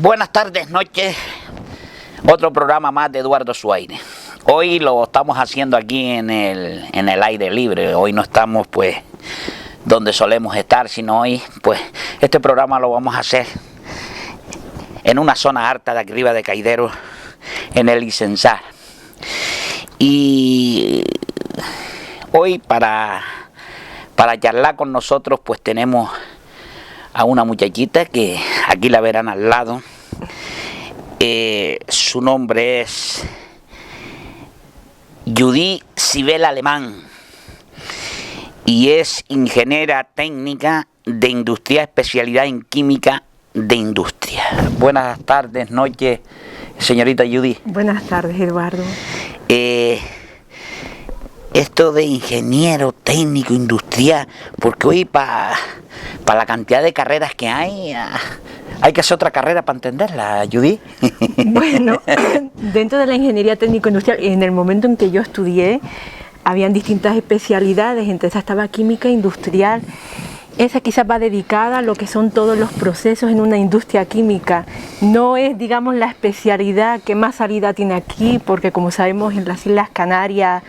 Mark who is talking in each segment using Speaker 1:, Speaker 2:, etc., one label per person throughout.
Speaker 1: Buenas tardes, noches. Otro programa más de Eduardo Suárez. Hoy lo estamos haciendo aquí en el aire libre. Hoy no estamos pues donde solemos estar, sino hoy pues este programa lo vamos a hacer en una zona harta de aquí arriba de Caidero, en el Licensar. Y hoy para charlar con nosotros pues tenemos a una muchachita que aquí la verán al lado. Su nombre es Judith Sibel Alemán y es ingeniera técnica de industria, especialidad en química de industria. Buenas tardes, noches, señorita Judith.
Speaker 2: Buenas tardes, Eduardo.
Speaker 1: Esto de ingeniero técnico industrial, porque hoy para la cantidad de carreras que hay que hacer otra carrera para entenderla, Judith.
Speaker 2: Bueno, dentro de la ingeniería técnico-industrial, en el momento en que yo estudié, habían distintas especialidades, entre esas estaba química industrial. Esa quizás va dedicada a lo que son todos los procesos en una industria química. No es, digamos, la especialidad que más salida tiene aquí, porque como sabemos en las Islas Canarias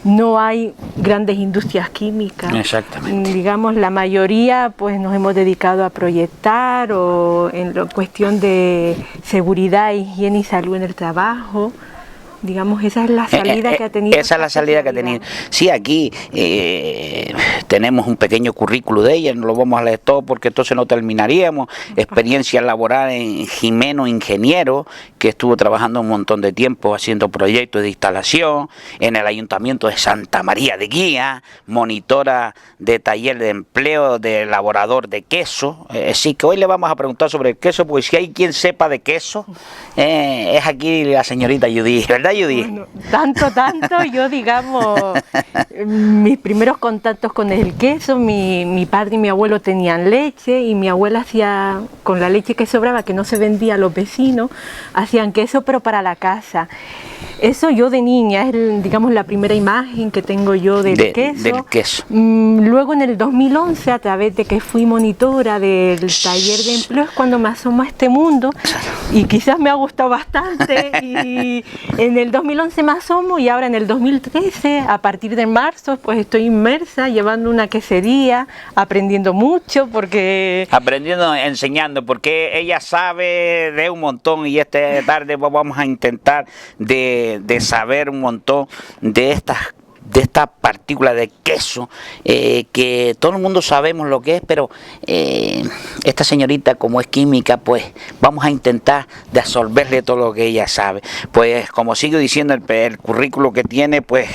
Speaker 2: no hay grandes industrias químicas.
Speaker 1: Exactamente.
Speaker 2: Digamos, la mayoría pues nos hemos dedicado a proyectar o en la cuestión de seguridad, higiene y salud en el trabajo. Digamos, esa es la salida que ha tenido.
Speaker 1: Esa es la salida que ha tenido. Sí, aquí tenemos un pequeño currículo de ella, no lo vamos a leer todo porque entonces no terminaríamos. Experiencia laboral en Jimeno Ingeniero, que estuvo trabajando un montón de tiempo haciendo proyectos de instalación en el Ayuntamiento de Santa María de Guía, monitora de taller de empleo de elaborador de queso. Sí, que hoy le vamos a preguntar sobre el queso, porque si hay quien sepa de queso, es aquí la señorita Judith, ¿verdad, Judith?
Speaker 2: Bueno, tanto, yo digamos, mis primeros contactos con el queso, mi padre y mi abuelo tenían leche y mi abuela hacía, con la leche que sobraba, que no se vendía a los vecinos, hacían queso pero para la casa. Eso yo de niña, es digamos la primera imagen que tengo yo del queso. Luego en el 2011, a través de que fui monitora del taller de empleo, es cuando me asomo a este mundo y quizás me ha gustado bastante. Y en el 2011 me asomo y ahora en el 2013, a partir de marzo, pues estoy inmersa llevando una quesería, aprendiendo mucho porque...
Speaker 1: Aprendiendo, enseñando, porque ella sabe de un montón y esta tarde vamos a intentar de saber un montón de esta partícula de queso, que todo el mundo sabemos lo que es, pero esta señorita, como es química, pues vamos a intentar de absorberle todo lo que ella sabe. Pues como sigo diciendo, el currículo que tiene, pues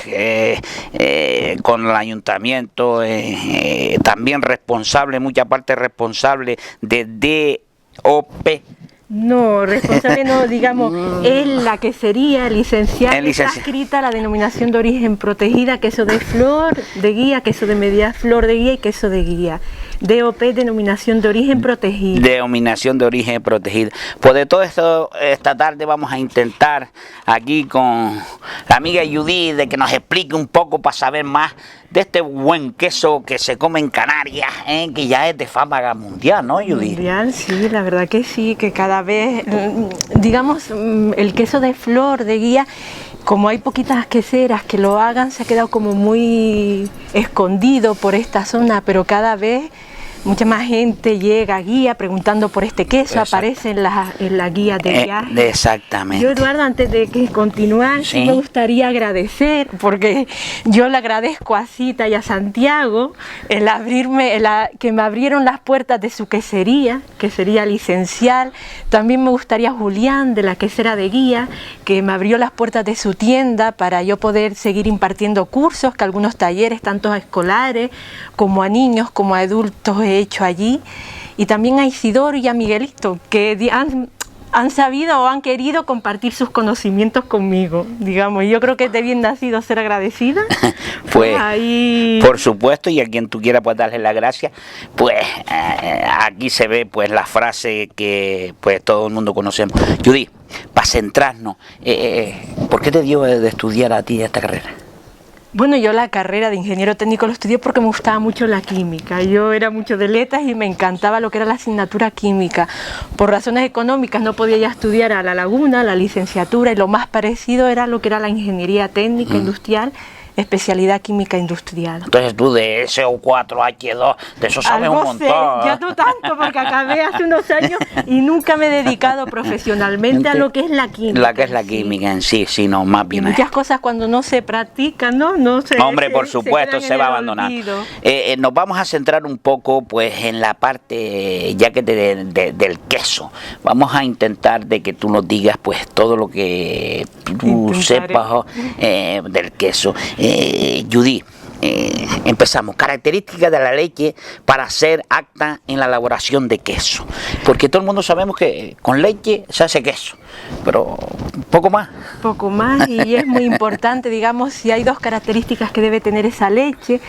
Speaker 1: con el ayuntamiento, también responsable, mucha parte responsable de DOP.
Speaker 2: No, responsable no, digamos, es la quesería licenciada, está escrita la denominación de origen protegida, queso de flor de guía, queso de media flor de guía y queso de guía. DOP, denominación de origen protegida.
Speaker 1: Denominación de origen protegida. Pues de todo esto, esta tarde vamos a intentar aquí con la amiga Judith de que nos explique un poco para saber más de este buen queso que se come en Canarias, que ya es de fama mundial, ¿no, Judith?
Speaker 2: Mundial, sí, la verdad que sí, que cada vez, digamos, el queso de flor de guía, como hay poquitas queseras que lo hagan, se ha quedado como muy escondido por esta zona, pero cada vez mucha más gente llega a Guía preguntando por este queso. Exacto. Aparece en la guía de viaje.
Speaker 1: Exactamente.
Speaker 2: Yo, Eduardo, antes de que continuar, sí, me gustaría agradecer, porque yo le agradezco a Cita y a Santiago que me abrieron las puertas de su quesería licencial. También me gustaría a Julián, de la quesera de Guía, que me abrió las puertas de su tienda para yo poder seguir impartiendo cursos, que algunos talleres, tanto a escolares como a niños, como a adultos, he hecho allí. Y también a Isidoro y a Miguelito, que han sabido o han querido compartir sus conocimientos conmigo, digamos. Y yo creo que es de bien nacido ser agradecida.
Speaker 1: Pues ahí, por supuesto, y a quien tú quieras pues darle las gracias. Pues aquí se ve pues la frase que pues todo el mundo conocemos. Judith, para centrarnos, ¿por qué te dio de estudiar a ti esta carrera?
Speaker 2: Bueno, yo la carrera de ingeniero técnico lo estudié porque me gustaba mucho la química. Yo era mucho de letras y me encantaba lo que era la asignatura química. Por razones económicas no podía ya estudiar a La Laguna, la licenciatura, y lo más parecido era lo que era la ingeniería técnica industrial, especialidad química industrial.
Speaker 1: Entonces tú de SO4H2, de eso sabes
Speaker 2: Algo
Speaker 1: un montón.
Speaker 2: sé, ya no tanto, porque acabé hace unos años y nunca me he dedicado profesionalmente a lo que es la química.
Speaker 1: La que es la química en sí, no, más bien.
Speaker 2: Muchas cosas cuando no se practican, ¿no?
Speaker 1: Hombre, por supuesto, se va a abandonar. Nos vamos a centrar un poco pues en la parte, ya que del queso. Vamos a intentar de que tú nos digas pues todo lo que tú sepas del queso. Judy, empezamos. Características de la leche para ser apta en la elaboración de queso. Porque todo el mundo sabemos que con leche se hace queso, pero poco más.
Speaker 2: Poco más, y es muy importante, digamos, si hay dos características que debe tener esa leche.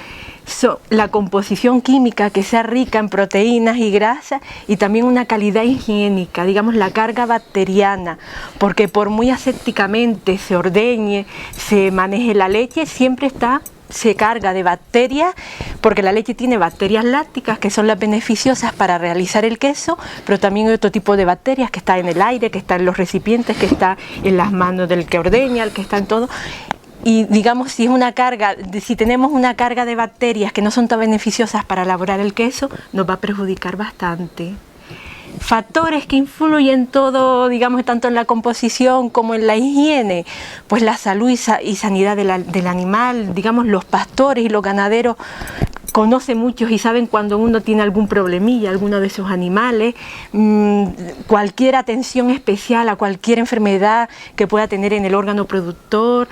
Speaker 2: La composición química, que sea rica en proteínas y grasas, y también una calidad higiénica, digamos la carga bacteriana, porque por muy asépticamente se ordeñe, se maneje la leche, siempre se carga de bacterias, porque la leche tiene bacterias lácticas que son las beneficiosas para realizar el queso, pero también hay otro tipo de bacterias que está en el aire, que está en los recipientes, que está en las manos del que ordeña, el que está en todo. Y digamos, si tenemos una carga de bacterias que no son tan beneficiosas para elaborar el queso, nos va a perjudicar bastante. Factores que influyen todo, digamos, tanto en la composición como en la higiene, pues la salud y sanidad del animal, digamos, los pastores y los ganaderos conocen muchos y saben cuando uno tiene algún problemilla, alguno de esos animales, cualquier atención especial a cualquier enfermedad que pueda tener en el órgano productor,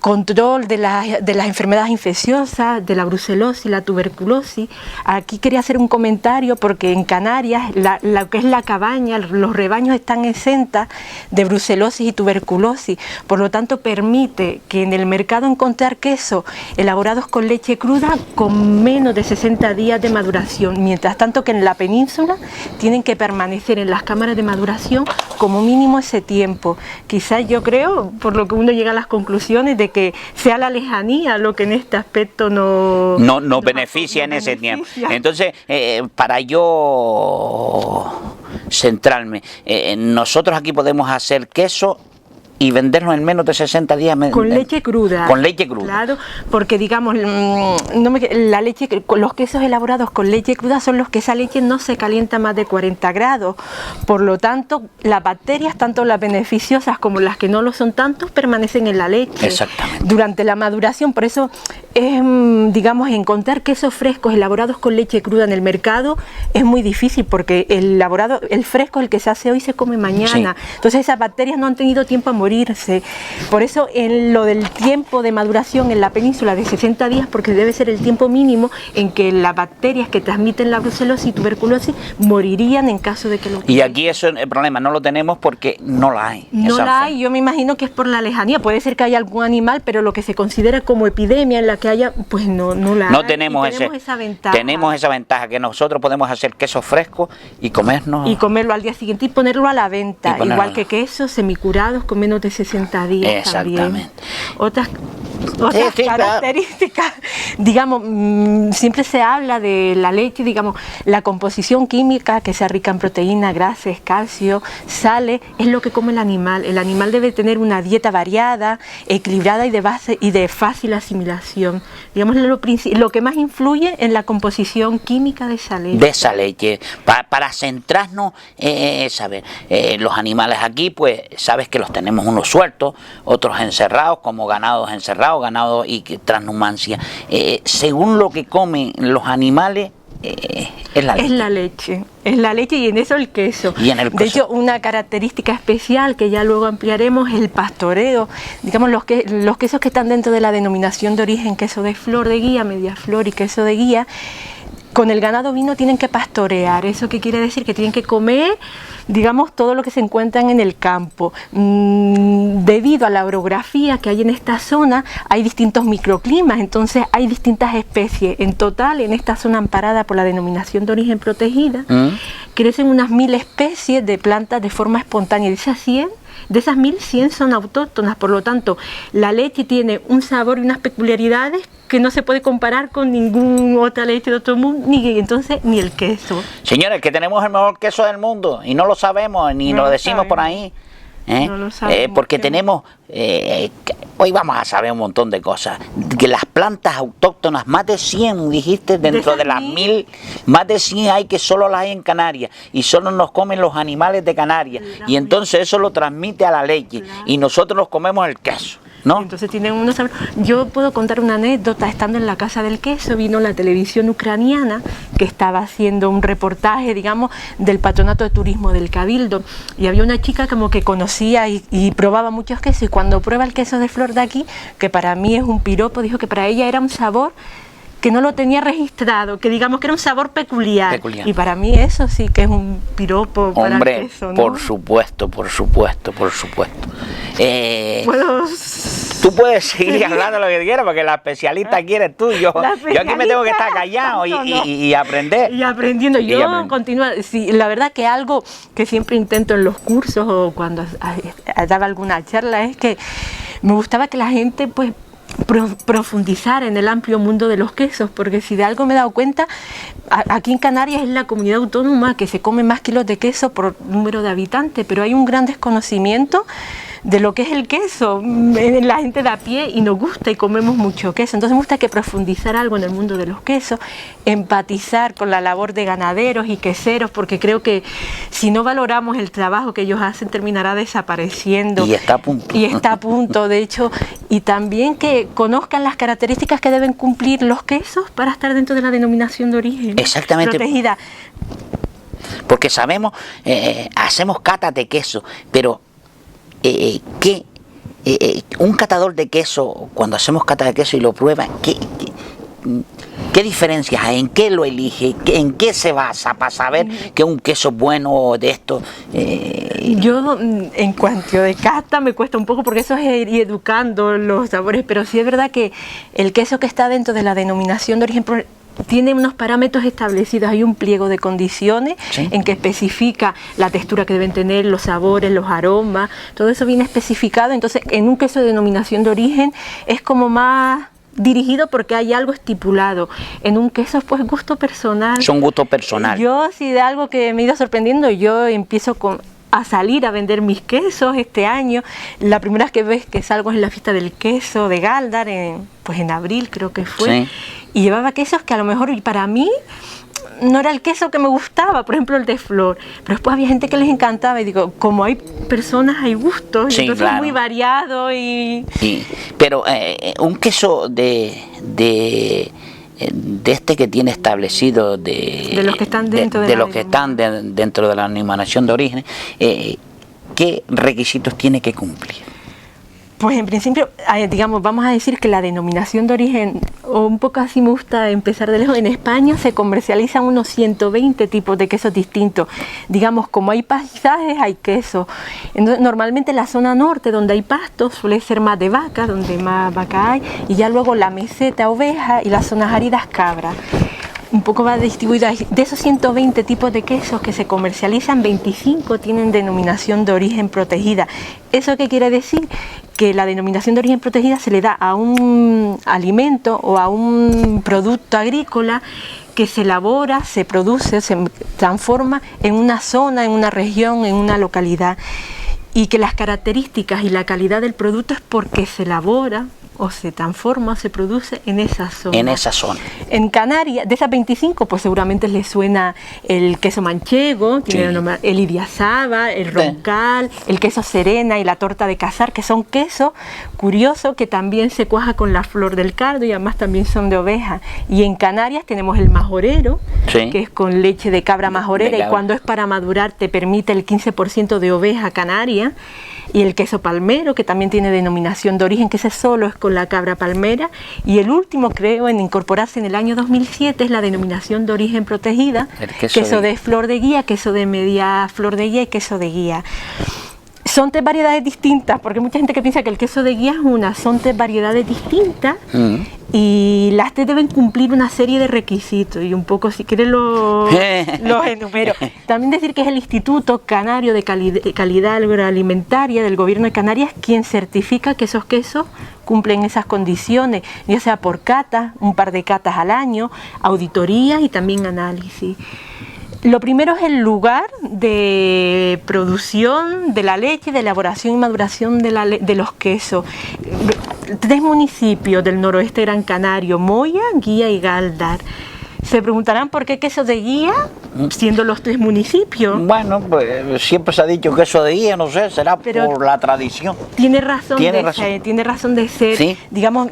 Speaker 2: control de las enfermedades infecciosas, de la brucelosis, la tuberculosis. Aquí quería hacer un comentario porque en Canarias lo que es la cabaña, los rebaños están exentas de brucelosis y tuberculosis, por lo tanto permite que en el mercado encontrar quesos elaborados con leche cruda con menos de 60 días de maduración, mientras tanto que en la península tienen que permanecer en las cámaras de maduración como mínimo ese tiempo. Quizás yo creo, por lo que uno llega a las conclusiones, de que sea la lejanía lo que en este aspecto no
Speaker 1: beneficia en ese tiempo. Entonces, para yo centrarme, nosotros aquí podemos hacer queso y venderlo en menos de 60 días.
Speaker 2: Con leche cruda.
Speaker 1: Con leche cruda.
Speaker 2: Claro, porque digamos, los quesos elaborados con leche cruda son los que esa leche no se calienta más de 40 grados. Por lo tanto, las bacterias, tanto las beneficiosas como las que no lo son tantos, permanecen en la leche.
Speaker 1: Exactamente.
Speaker 2: Durante la maduración. Por eso, digamos, encontrar quesos frescos elaborados con leche cruda en el mercado es muy difícil, porque el fresco, el que se hace hoy, se come mañana. Sí. Entonces esas bacterias no han tenido tiempo a morirse. Por eso en lo del tiempo de maduración en la península de 60 días, porque debe ser el tiempo mínimo en que las bacterias que transmiten la brucelosis y tuberculosis morirían en caso de que lo
Speaker 1: tengan. Y aquí eso es el problema, no lo tenemos porque no la hay.
Speaker 2: No la hay, yo me imagino que es por la lejanía. Puede ser que haya algún animal, pero lo que se considera como epidemia en la que haya, pues no la hay.
Speaker 1: No tenemos esa ventaja. Tenemos esa ventaja, que nosotros podemos hacer queso fresco y comernos.
Speaker 2: Y comerlo al día siguiente y ponerlo a la venta. Igual que quesos semicurados con menos de 60 días.
Speaker 1: Exactamente.
Speaker 2: También. Otras características, digamos, siempre se habla de la leche, digamos, la composición química, que sea rica en proteínas, grasas, calcio, sales, es lo que come el animal. El animal debe tener una dieta variada, equilibrada y de fácil asimilación. Digamos, lo que más influye en la composición química de esa leche.
Speaker 1: De esa leche. Para centrarnos, saber, los animales aquí, pues, sabes que los tenemos unos sueltos, otros encerrados, como ganados encerrados, ganado y transhumancia. Según lo que comen los animales, es la leche.
Speaker 2: Es la leche y en eso el queso. De hecho, una característica especial que ya luego ampliaremos es el pastoreo. Digamos, los quesos que están dentro de la denominación de origen, queso de flor de guía, media flor y queso de guía, con el ganado ovino tienen que pastorear. ¿Eso qué quiere decir? Que tienen que comer, digamos, todo lo que se encuentran en el campo. Debido a la orografía que hay en esta zona, hay distintos microclimas, entonces hay distintas especies. En total, en esta zona amparada por la denominación de origen protegida, crecen unas 1000 especies de plantas de forma espontánea. De esas 1000, 100 son autóctonas, por lo tanto, la leche tiene un sabor y unas peculiaridades que no se puede comparar con ninguna otra leche de otro mundo, ni el queso.
Speaker 1: Señores, que tenemos el mejor queso del mundo y no lo sabemos, ni
Speaker 2: No
Speaker 1: lo
Speaker 2: lo
Speaker 1: decimos por
Speaker 2: sabemos.
Speaker 1: ahí.
Speaker 2: No lo sabemos,
Speaker 1: Porque
Speaker 2: que-
Speaker 1: tenemos, hoy vamos a saber un montón de cosas, que las plantas autóctonas, más de 100 dijiste, dentro
Speaker 2: esas
Speaker 1: de las
Speaker 2: 1000,
Speaker 1: 1000, más de 100 hay que solo las hay en Canarias, y solo nos comen los animales de Canarias, y entonces eso lo transmite a la leche, y nosotros nos comemos el queso, ¿no?
Speaker 2: Entonces tienen unos sabores. Yo puedo contar una anécdota. Estando en la Casa del Queso, vino la televisión ucraniana que estaba haciendo un reportaje, digamos, del Patronato de Turismo del Cabildo, y había una chica como que conocía y probaba muchos quesos, y cuando prueba el queso de flor de aquí, que para mí es un piropo, dijo que para ella era un sabor que no lo tenía registrado, que digamos que era un sabor peculiar. Y para mí eso sí que es un piropo para
Speaker 1: Hombre,
Speaker 2: el queso, ¿no?
Speaker 1: por supuesto.
Speaker 2: Puedo...
Speaker 1: Tú puedes seguir hablando lo que quieras, porque la especialista quieres tú. Yo aquí me tengo que estar callado y aprender.
Speaker 2: Y aprendiendo. Yo continúo. Sí, la verdad que algo que siempre intento en los cursos o cuando daba alguna charla es que me gustaba que la gente pues profundizar en el amplio mundo de los quesos, porque si de algo me he dado cuenta, aquí en Canarias es la comunidad autónoma que se come más kilos de queso por número de habitantes, pero hay un gran desconocimiento de lo que es el queso en la gente de a pie, y nos gusta y comemos mucho queso. Entonces me gusta que profundizar algo en el mundo de los quesos, empatizar con la labor de ganaderos y queseros, porque creo que si no valoramos el trabajo que ellos hacen terminará desapareciendo.
Speaker 1: Y está a punto.
Speaker 2: Y está a punto, de hecho, y también que conozcan las características que deben cumplir los quesos para estar dentro de la denominación de origen
Speaker 1: Exactamente.
Speaker 2: protegida.
Speaker 1: Porque sabemos, hacemos catas de queso, pero un catador de queso, cuando hacemos cata de queso y lo prueba, ¿qué diferencias hay? ¿En qué lo elige? ¿En qué se basa para saber que un queso bueno de esto?
Speaker 2: Yo, en cuanto de cata, me cuesta un poco porque eso es ir educando los sabores, pero sí es verdad que el queso que está dentro de la denominación de origen tiene unos parámetros establecidos, hay un pliego de condiciones, ¿sí?, en que especifica la textura que deben tener, los sabores, los aromas, todo eso viene especificado. Entonces en un queso de denominación de origen es como más dirigido porque hay algo estipulado. En un queso pues gusto personal.
Speaker 1: Son gustos personales.
Speaker 2: Yo, si de algo que me he ido sorprendiendo, yo empiezo a salir a vender mis quesos este año. La primera vez que ves que salgo es en la fiesta del queso de Galdar, pues en abril creo que fue, sí, y llevaba quesos que a lo mejor para mí no era el queso que me gustaba, por ejemplo el de flor, pero después había gente que les encantaba, y digo, como hay personas hay gustos,
Speaker 1: sí,
Speaker 2: y entonces
Speaker 1: claro,
Speaker 2: es muy variado.
Speaker 1: Sí, pero un queso de este que tiene establecido de los que están dentro de los que están dentro de la denominación de origen, ¿qué requisitos tiene que cumplir?
Speaker 2: Pues en principio, digamos, vamos a decir que la denominación de origen, o un poco así me gusta empezar de lejos, en España se comercializan unos 120 tipos de quesos distintos. Digamos, como hay paisajes, hay quesos. Entonces, normalmente en la zona norte, donde hay pastos, suele ser más de vaca, donde más vaca hay, y ya luego la meseta, oveja, y las zonas áridas, cabra. Un poco va distribuida. De esos 120 tipos de quesos que se comercializan, 25 tienen denominación de origen protegida. ¿Eso qué quiere decir? Que la denominación de origen protegida se le da a un alimento o a un producto agrícola que se elabora, se produce, se transforma en una zona, en una región, en una localidad, y que las características y la calidad del producto es porque se elabora o se transforma o se produce en esa zona.
Speaker 1: En esa zona.
Speaker 2: En Canarias, de esas 25, pues seguramente les suena el queso manchego, tiene el nombre, el idiazaba, el roncal, el queso serena y la torta de cazar, que son quesos curiosos que también se cuaja con la flor del cardo y además también son de oveja. Y en Canarias tenemos el majorero, que es con leche de cabra majorera, y cuando es para madurar te permite el 15% de oveja canaria. Y el queso palmero, que también tiene denominación de origen, que ese solo es con la cabra palmera. Y el último, creo, en incorporarse en el año 2007 es la denominación de origen protegida, queso de flor de guía, queso de media flor de guía y queso de guía. Son tres variedades distintas, porque mucha gente que piensa que el queso de guía es una, son tres variedades distintas y las tres deben cumplir una serie de requisitos y un poco, si quieres, los enumero. También decir que es el Instituto Canario de Calidad Agroalimentaria del Gobierno de Canarias quien certifica que esos quesos cumplen esas condiciones, ya sea por catas, un par de catas al año, auditorías y también análisis. Lo primero es el lugar de producción de la leche, de elaboración y maduración de los quesos. 3 municipios del noroeste Gran Canario, Moya, Guía y Galdar. Se preguntarán por qué queso de guía, siendo los 3 municipios.
Speaker 1: Bueno, pues siempre se ha dicho queso de guía, no sé, será pero por la tradición.
Speaker 2: Tiene razón de ser, ¿sí? Digamos,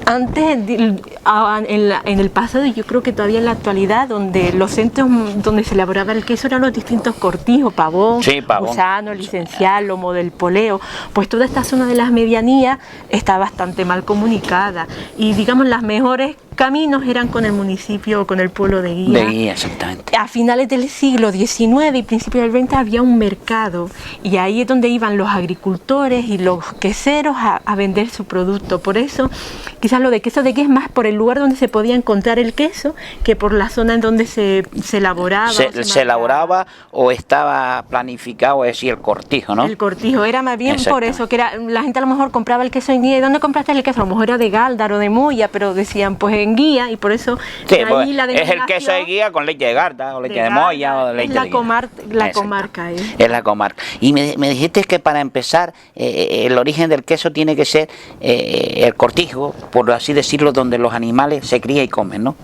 Speaker 2: antes, en el pasado, y yo creo que todavía en la actualidad, donde los centros donde se elaboraba el queso eran los distintos cortijos, Pavón, Gusano, Licencial, Lomo del Poleo, pues toda esta zona de las medianías está bastante mal comunicada y digamos las mejores caminos eran con el municipio, con el pueblo de Guía.
Speaker 1: De Guía, exactamente.
Speaker 2: A finales del siglo XIX y principios del XX había un mercado y ahí es donde iban los agricultores y los queseros a vender su producto. Por eso, quizás lo de queso de guía es más por el lugar donde se podía encontrar el queso que por la zona en donde se elaboraba.
Speaker 1: Se elaboraba o estaba planificado, es decir, el cortijo, ¿no?
Speaker 2: El cortijo, era más bien por eso, que era, la gente a lo mejor compraba el queso en Guía. ¿Y dónde compraste el queso? A lo mejor era de Gáldar o de Moya, pero decían, pues en Guía, y por eso
Speaker 1: sí, ahí pues, la es el queso de Guía con leche de Gáldar, o leche de Moya, o de leche de Guía.
Speaker 2: La comarca
Speaker 1: es la comarca. Y me dijiste que para empezar, el origen del queso tiene que ser el cortijo, por así decirlo, donde los animales se crían y comen, ¿no?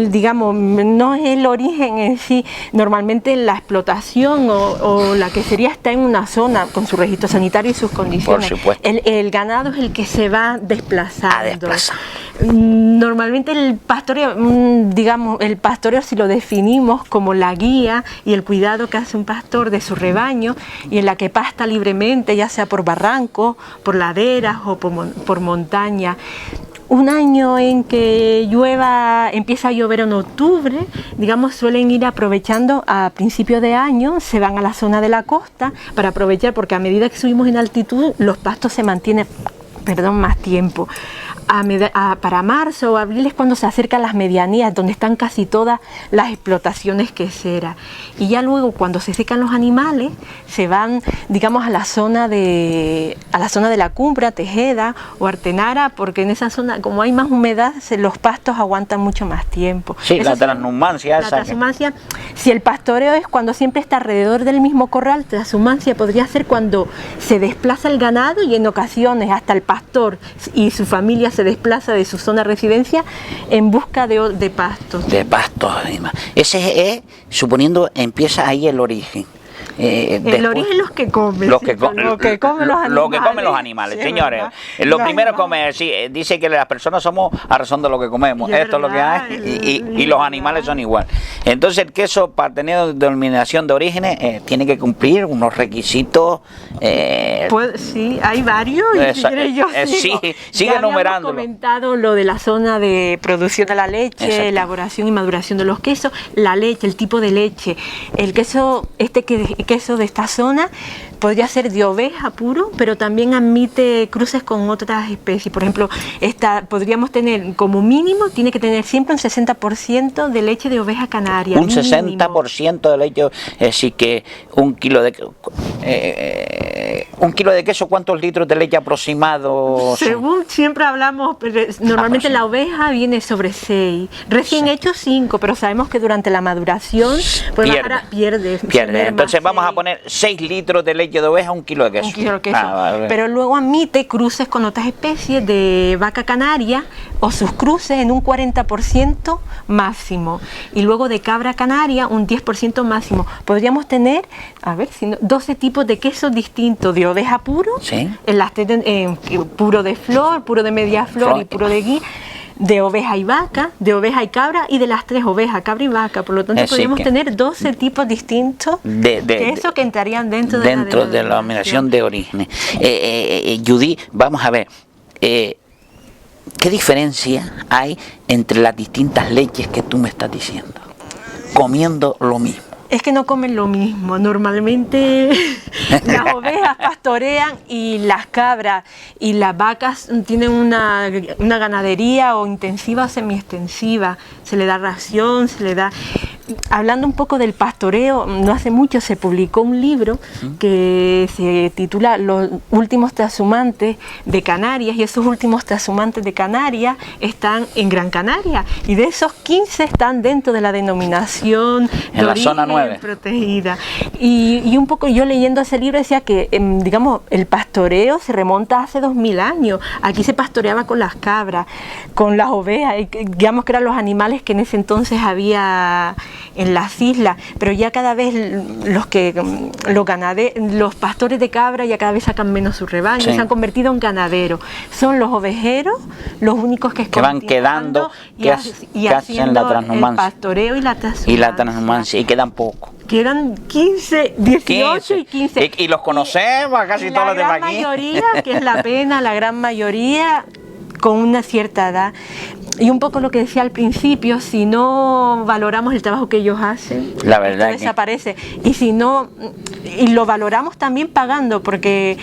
Speaker 2: Digamos, no es el origen en sí, normalmente la explotación o la quesería está en una zona con su registro sanitario y sus condiciones.
Speaker 1: Por supuesto.
Speaker 2: El ganado es el que se va desplazando. Normalmente el pastoreo, digamos, el pastoreo si lo definimos como la guía y el cuidado que hace un pastor de su rebaño y en la que pasta libremente, ya sea por barrancos, por laderas o por montaña. Un año en que empieza a llover en octubre, digamos, suelen ir aprovechando a principios de año, se van a la zona de la costa para aprovechar, porque a medida que subimos en altitud, los pastos se mantienen, más tiempo. Para marzo o abril es cuando se acercan las medianías, donde están casi todas las explotaciones queseras. Y ya luego, cuando se secan los animales, se van, digamos, a la zona de la Cumbra, Tejeda o Artenara, porque en esa zona, como hay más humedad, los pastos aguantan mucho más tiempo.
Speaker 1: Sí, la transhumancia.
Speaker 2: Si el pastoreo es cuando siempre está alrededor del mismo corral, transhumancia podría ser cuando se desplaza el ganado y en ocasiones hasta el pastor y su familia se desplaza de su zona de residencia en busca de pastos.
Speaker 1: De pastos, además. Ese es, suponiendo, empieza ahí el origen.
Speaker 2: El origen los que comen.
Speaker 1: Lo que comen los animales, sí, señores. Lo primero comer, sí, dice que las personas somos a razón de lo que comemos. Esto es lo que hay y los animales son igual. Entonces el queso, para tener denominación de orígenes, tiene que cumplir unos requisitos.
Speaker 2: Pues sí, hay varios. Y si quieres yo
Speaker 1: sigue enumerando.
Speaker 2: Hemos comentado lo de la zona de producción de la leche, elaboración y maduración de los quesos, la leche, el tipo de leche, el queso, queso de esta zona podría ser de oveja puro, pero también admite cruces con otras especies. Por ejemplo, podríamos tener como mínimo, tiene que tener siempre un 60% de leche de oveja canaria.
Speaker 1: Un mínimo. 60% de leche, es decir que un kilo de queso, ¿cuántos litros de leche aproximado?
Speaker 2: Según siempre hablamos, normalmente la oveja viene sobre 6, recién hecho 5, pero sabemos que durante la maduración pierde.
Speaker 1: Entonces vamos a poner 6 litros de leche de oveja, 1 kilo de queso.
Speaker 2: 1 kilo de queso. Pero luego admite cruces con otras especies de vaca canaria o sus cruces en un 40% máximo. Y luego de cabra canaria un 10% máximo. Podríamos tener, 12 tipos de quesos distintos, de oveja puro, puro de flor, puro de media flor y puro de guía, de oveja y vaca, de oveja y cabra y de las 3 ovejas, cabra y vaca. Por lo tanto, podríamos tener 12 tipos distintos de queso que entrarían dentro de la
Speaker 1: denominación de orígenes. Judy, vamos a ver, ¿qué diferencia hay entre las distintas leches que tú me estás diciendo? Comiendo lo mismo.
Speaker 2: Es que no comen lo mismo. Normalmente las ovejas pastorean y las cabras y las vacas tienen una ganadería o intensiva o semiextensiva. Se le da ración, se le da... Hablando un poco del pastoreo, no hace mucho se publicó un libro que se titula Los últimos trashumantes de Canarias, y esos últimos trashumantes de Canarias están en Gran Canaria, y de esos 15 están dentro de la denominación
Speaker 1: en la zona 9
Speaker 2: protegida. Y un poco yo leyendo ese libro decía que, digamos, el pastoreo se remonta hace 2000 años. Aquí se pastoreaba con las cabras, con las ovejas, digamos que eran los animales que en ese entonces había en las islas, pero ya cada vez los pastores de cabra ya cada vez sacan menos su rebaño, se han convertido en ganaderos. Son los ovejeros los únicos que
Speaker 1: van quedando y hacen la transhumancia,
Speaker 2: el pastoreo y la
Speaker 1: transhumancia, y quedan pocos.
Speaker 2: Quedan 15, 18 y 15.
Speaker 1: Y los conocemos casi todos los de aquí.
Speaker 2: La gran mayoría, que es la pena, la gran mayoría con una cierta edad. Y un poco lo que decía al principio, si no valoramos el trabajo que ellos hacen,
Speaker 1: la verdad
Speaker 2: esto desaparece. Y si no, y lo valoramos también pagando, porque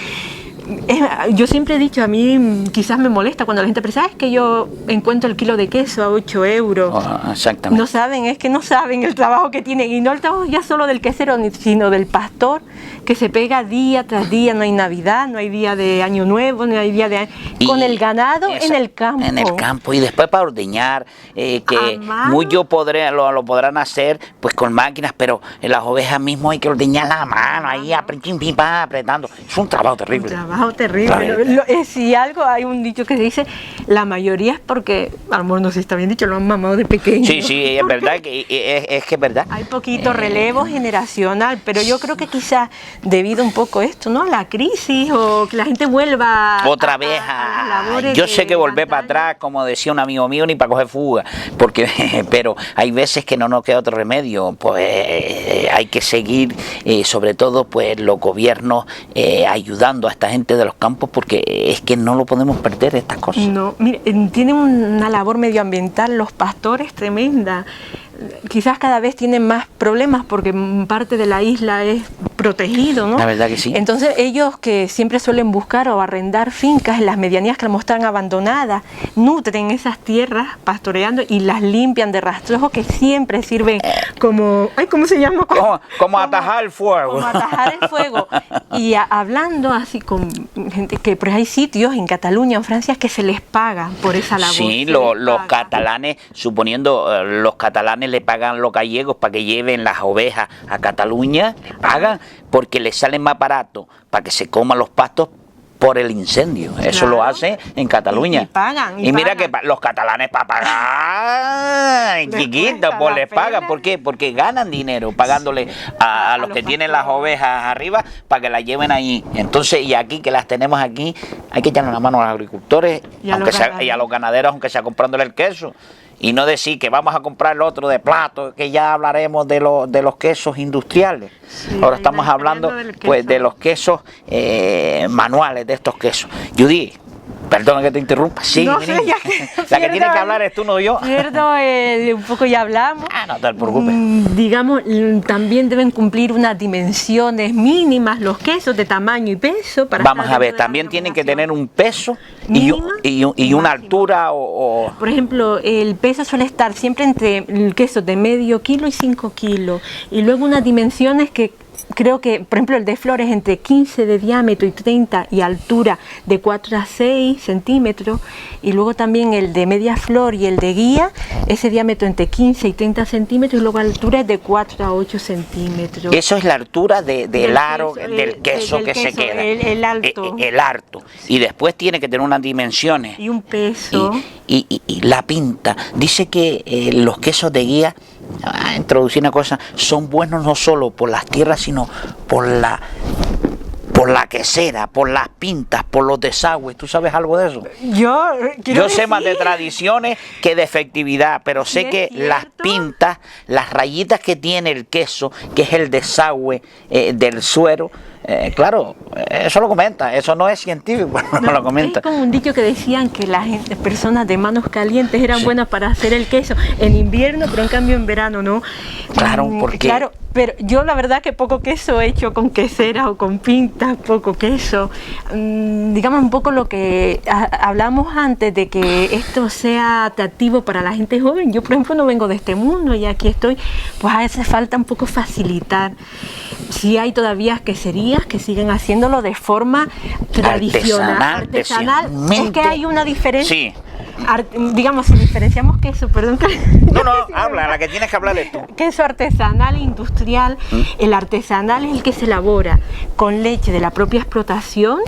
Speaker 2: yo siempre he dicho, a mí quizás me molesta cuando la gente piensa, es que yo encuentro el kilo de queso a 8 euros.
Speaker 1: Exactamente.
Speaker 2: No saben, es que no saben el trabajo que tienen, y no el trabajo ya solo del quesero, sino del pastor, que se pega día tras día. No hay Navidad, no hay día de Año Nuevo, no hay día de... con el ganado en el campo.
Speaker 1: En el campo, y después para ordeñar, que muchos lo podrán hacer pues con máquinas, pero en las ovejas mismo hay que ordeñar la mano, ahí apretando. Es un trabajo terrible.
Speaker 2: Terrible. Si algo, hay un dicho que se dice, la mayoría es porque, a lo mejor no sé si está bien dicho, lo han mamado de pequeño.
Speaker 1: Sí, es verdad, es que es verdad.
Speaker 2: Hay poquito relevo generacional, pero yo creo que quizás debido un poco a esto, ¿no? La crisis, o que la gente vuelva
Speaker 1: otra vez
Speaker 2: a las labores.
Speaker 1: Yo sé que volver para atrás, como decía un amigo mío, ni para coger fuga, pero hay veces que no nos queda otro remedio, pues hay que seguir, sobre todo pues los gobiernos ayudando a esta gente de los campos, porque es que no lo podemos perder estas cosas.
Speaker 2: No, mire, tienen una labor medioambiental los pastores tremenda. Quizás cada vez tienen más problemas porque parte de la isla es protegido, ¿no?
Speaker 1: La verdad que sí.
Speaker 2: Entonces ellos, que siempre suelen buscar o arrendar fincas en las medianías que las muestran abandonadas, nutren esas tierras pastoreando y las limpian de rastrojos, que siempre sirven como... ¿cómo se llama?
Speaker 1: Como atajar el fuego.
Speaker 2: Como atajar el fuego. Y hablando así con gente que, pues hay sitios en Cataluña, en Francia, que se les paga por esa labor.
Speaker 1: Sí, los catalanes, suponiendo los catalanes le pagan a los gallegos para que lleven las ovejas a Cataluña, pagan porque les sale más barato para que se coman los pastos por el incendio. Eso lo hace en Cataluña.
Speaker 2: Y pagan.
Speaker 1: Y mira que los catalanes para pagar, chiquitos, pues les pagan. ¿Por qué? Porque ganan dinero pagándole a los que tienen las ovejas arriba para que las lleven ahí. Entonces, y aquí que las tenemos aquí, hay que echarle la mano a los agricultores y a los ganaderos, aunque sea comprándole el queso. Y no decir que vamos a comprar el otro de plato, que ya hablaremos de los quesos industriales. Sí, ahora estamos hablando pues de los quesos manuales, de estos quesos. Judy, perdona que te interrumpa. Sí,
Speaker 2: no sé,
Speaker 1: la que tiene que hablar es tú, no yo.
Speaker 2: Pierdo un poco, ya hablamos.
Speaker 1: No te preocupes.
Speaker 2: Digamos, también deben cumplir unas dimensiones mínimas los quesos de tamaño y peso.
Speaker 1: Vamos a ver, también tienen que tener un peso y una altura o...
Speaker 2: Por ejemplo, el peso suele estar siempre entre el queso de medio kilo y 5 kilos. Y luego unas dimensiones que... Creo que, por ejemplo, el de flores entre 15 de diámetro y 30 y altura de 4 a 6 centímetros, y luego también el de media flor y el de guía, ese diámetro entre 15 y 30 centímetros, y luego altura es de 4 a 8 centímetros.
Speaker 1: Eso es la altura del aro del queso que se queda.
Speaker 2: El alto.
Speaker 1: El alto. Y después tiene que tener unas dimensiones.
Speaker 2: Y un peso.
Speaker 1: Y la pinta. Dice que los quesos de guía, introducir una cosa, son buenos no solo por las tierras, sino por la quesera, por las pintas, por los desagües. ¿Tú sabes algo de eso? Yo sé más de tradiciones que de efectividad, pero sé que las pintas, las rayitas que tiene el queso, que es el desagüe del suero, claro, eso lo comenta, eso no es científico, no lo comenta.
Speaker 2: Es como un dicho que decían que las personas de manos calientes eran buenas para hacer el queso en invierno, pero en cambio en verano no.
Speaker 1: Claro, porque...
Speaker 2: Claro, Pero yo la verdad que poco queso he hecho con quesera o con pintas, poco queso. Digamos un poco lo que hablamos antes de que esto sea atractivo para la gente joven. Yo por ejemplo no vengo de este mundo y aquí estoy, pues hace falta un poco facilitar. Sí hay todavía queserías que siguen haciéndolo de forma tradicional, artesanal. Es que hay una diferencia.
Speaker 1: Sí.
Speaker 2: Digamos, si diferenciamos queso, perdón.
Speaker 1: No, habla, la que tienes que hablar es tú.
Speaker 2: Queso artesanal e industrial. El artesanal es el que se elabora con leche de la propia explotación,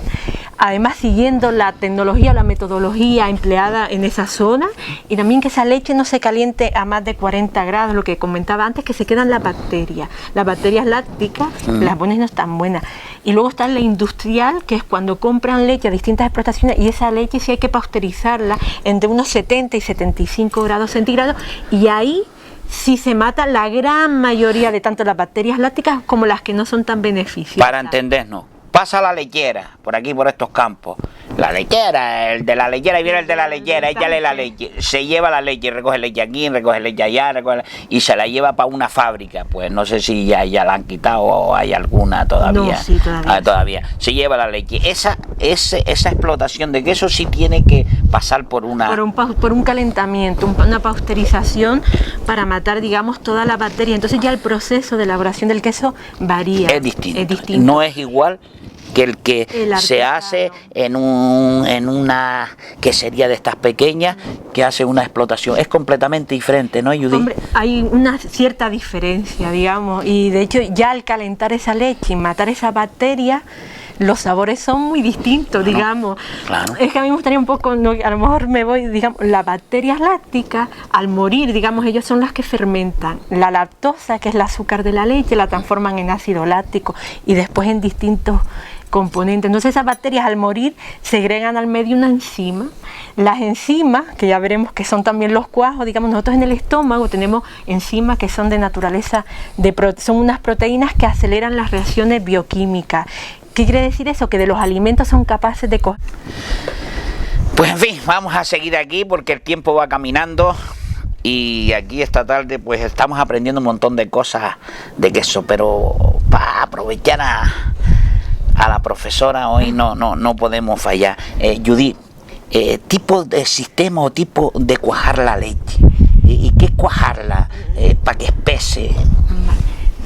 Speaker 2: además siguiendo la tecnología o la metodología empleada en esa zona, y también que esa leche no se caliente a más de 40 grados, lo que comentaba antes, que se quedan las bacterias lácticas, las buenas no están buenas. Y luego está la industrial, que es cuando compran leche a distintas explotaciones, y esa leche sí hay que pasteurizarla entre unos 70 y 75 grados centígrados, y ahí sí se mata la gran mayoría de tanto las bacterias lácticas como las que no son tan beneficiosas.
Speaker 1: Para entendernos, pasa la lechera, por aquí, por estos campos. La lechera, el de la lechera, y viene el de la lechera, échale la leche, se lleva la leche, recoge leche aquí, recoge leche allá, y se la lleva para una fábrica. Pues no sé si ya la han quitado o hay alguna todavía.
Speaker 2: No, sí, todavía.
Speaker 1: Todavía. Se lleva la leche. Esa explotación de queso sí tiene que pasar por
Speaker 2: un calentamiento, una pasteurización para matar, digamos, toda la bacteria. Entonces ya el proceso de elaboración del queso varía.
Speaker 1: Es distinto. No es igual que el que se hace en una quesería de estas pequeñas, que hace una explotación. Es completamente diferente, ¿no, Judith?
Speaker 2: Hombre, hay una cierta diferencia, digamos, y de hecho ya al calentar esa leche y matar esa bacteria, los sabores son muy distintos, digamos.
Speaker 1: Claro.
Speaker 2: Es que a mí me gustaría un poco, no, a lo mejor me voy, digamos, las bacterias lácticas, al morir, digamos, ellos son las que fermentan. La lactosa, que es el azúcar de la leche, la transforman en ácido láctico y después en distintos componentes. Entonces esas bacterias al morir segregan al medio una enzima. Las enzimas, que ya veremos que son también los cuajos, digamos, nosotros en el estómago tenemos enzimas que son de naturaleza, son unas proteínas que aceleran las reacciones bioquímicas. ¿Qué quiere decir eso? Que de los alimentos son capaces de coger.
Speaker 1: Pues en fin, vamos a seguir aquí porque el tiempo va caminando. Y aquí esta tarde pues estamos aprendiendo un montón de cosas de queso, pero para aprovechar a la profesora hoy no podemos fallar. Judith, tipo de sistema o tipo de cuajar la leche. ¿Y qué es cuajarla? Para que espese.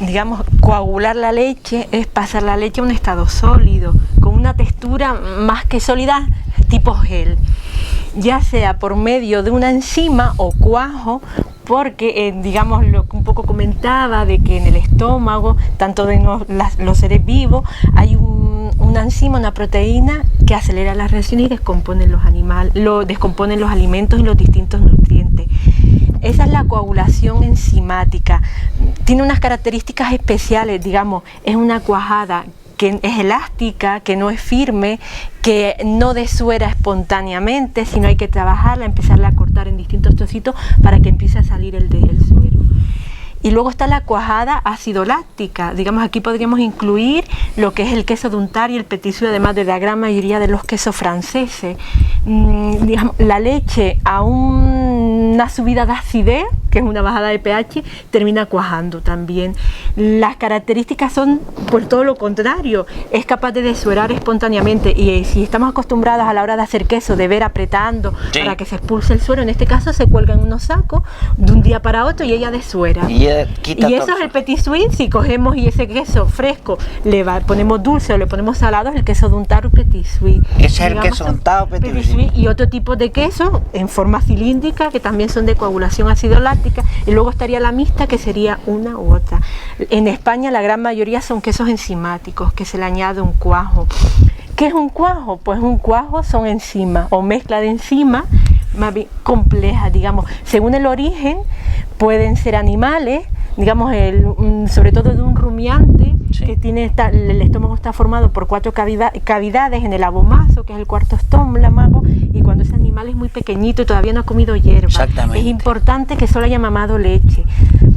Speaker 2: Digamos, coagular la leche es pasar la leche a un estado sólido, con una textura más que sólida, tipo gel, ya sea por medio de una enzima o cuajo, porque digamos lo que un poco comentaba de que en el estómago, tanto de los seres vivos, hay una enzima, una proteína que acelera las reacciones y descompone los alimentos y los distintos nutrientes. Esa es la coagulación enzimática. Tiene unas características especiales, digamos, es una cuajada que es elástica, que no es firme, que no desuera espontáneamente, sino hay que trabajarla, empezarla a cortar en distintos trocitos para que empiece a salir el suero. Y luego está la cuajada ácido-láctica. Digamos, aquí podríamos incluir lo que es el queso de untar y el petit suisse, además de la gran mayoría de los quesos franceses. Digamos, la leche a una subida de acidez, que es una bajada de pH, termina cuajando también. Las características son por todo lo contrario, es capaz de desuerar espontáneamente, y si estamos acostumbrados a la hora de hacer queso de ver apretando para que se expulse el suero, en este caso se cuelga en unos sacos de un día para otro y ella desuera. Y eso es el petit suisse. Si cogemos y ese queso fresco ponemos dulce o le ponemos salado, es el queso de untar o petit suisse.
Speaker 1: Ese es el queso untado petit suisse.
Speaker 2: Y otro tipo de queso en forma cilíndrica que también son de coagulación ácido-láctica, y luego estaría la mixta, que sería una u otra. En España la gran mayoría son quesos enzimáticos, que se le añade un cuajo. ¿Qué es un cuajo? Pues un cuajo son enzimas o mezcla de enzimas más bien complejas, digamos, según el origen. Pueden ser animales, digamos, sobre todo de un rumiante, que tiene el estómago está formado por 4 cavidades en el abomazo, que es el cuarto estómago, y cuando ese animal es muy pequeñito y todavía no ha comido hierba, es importante que solo haya mamado leche,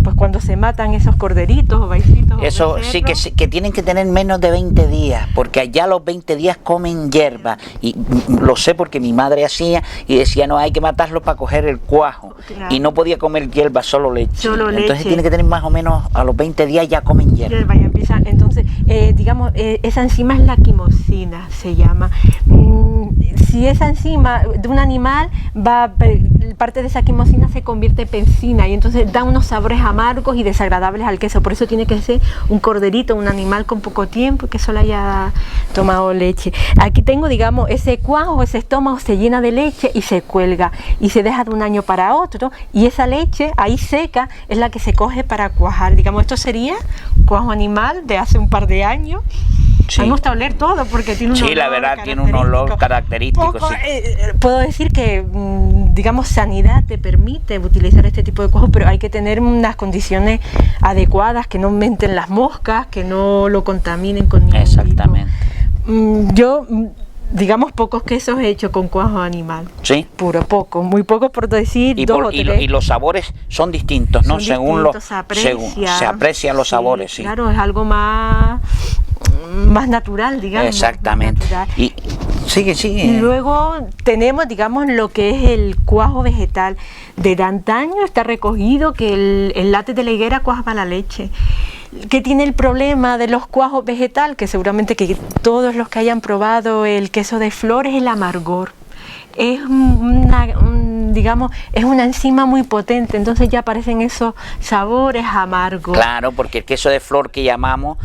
Speaker 2: pues cuando se matan esos corderitos o vaifitos.
Speaker 1: Eso sí que tienen que tener menos de 20 días, porque allá a los 20 días comen hierba, y lo sé porque mi madre hacía y decía, no, hay que matarlo para coger el cuajo,
Speaker 2: claro.
Speaker 1: Y no podía comer hierba, solo leche. Entonces
Speaker 2: leche.
Speaker 1: tiene que tener más o menos a los 20 días ya comen hierba.
Speaker 2: Ya empieza. Entonces, digamos, esa enzima es la quimosina, se llama. Si esa enzima de un animal parte de esa quimosina se convierte en penzina y entonces da unos sabores amargos y desagradables al queso. Por eso tiene que ser un corderito, un animal con poco tiempo que solo haya tomado leche. Aquí tengo, digamos, ese cuajo, ese estómago se llena de leche y se cuelga y se deja de un año para otro, y esa leche ahí seca es la que se coge para cuajar. Digamos, esto sería cuajo animal de hace un par de años.
Speaker 1: Sí.
Speaker 2: A mí me gusta oler todo porque tiene un olor.
Speaker 1: Sí, la verdad tiene un olor característico.
Speaker 2: Poco,
Speaker 1: sí.
Speaker 2: Puedo decir que, digamos, sanidad te permite utilizar este tipo de cuajo, pero hay que tener unas condiciones adecuadas, que no aumenten las moscas, que no lo contaminen con ningún
Speaker 1: Exactamente.
Speaker 2: tipo. Yo, digamos, pocos quesos he hecho con cuajo animal.
Speaker 1: Sí.
Speaker 2: Puro, poco, muy pocos por decir,
Speaker 1: y los sabores son distintos, ¿no? Según se aprecian los sabores, sí.
Speaker 2: Claro, es algo más natural, digamos.
Speaker 1: Exactamente.
Speaker 2: Natural.
Speaker 1: Y sigue.
Speaker 2: Y luego tenemos, digamos, lo que es el cuajo vegetal. De antaño está recogido que el látex de la higuera cuajaba la leche. ¿Qué tiene el problema de los cuajos vegetal? Que seguramente que todos los que hayan probado el queso de flor es el amargor. Es digamos, es una enzima muy potente, entonces ya aparecen esos sabores amargos.
Speaker 1: Claro, porque el queso de flor que llamamos,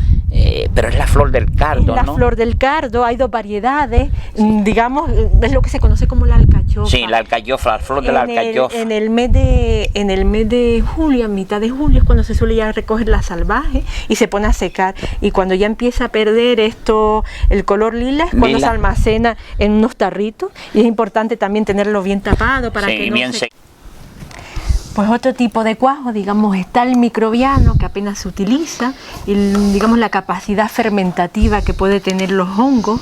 Speaker 1: pero es la flor del cardo,
Speaker 2: es la flor del cardo, hay dos variedades, digamos, es lo que se conoce como la alcachofa.
Speaker 1: Sí, la alcachofa, la flor de la alcachofa.
Speaker 2: En el mes de julio, a mitad de julio, es cuando se suele ya recoger la salvaje y se pone a secar. Y cuando ya empieza a perder el color lila, es cuando se almacena en unos tarritos, y es importante también tenerlo bien tapado para que no se... Pues otro tipo de cuajo, digamos, está el microbiano, que apenas se utiliza, y digamos la capacidad fermentativa que puede tener los hongos.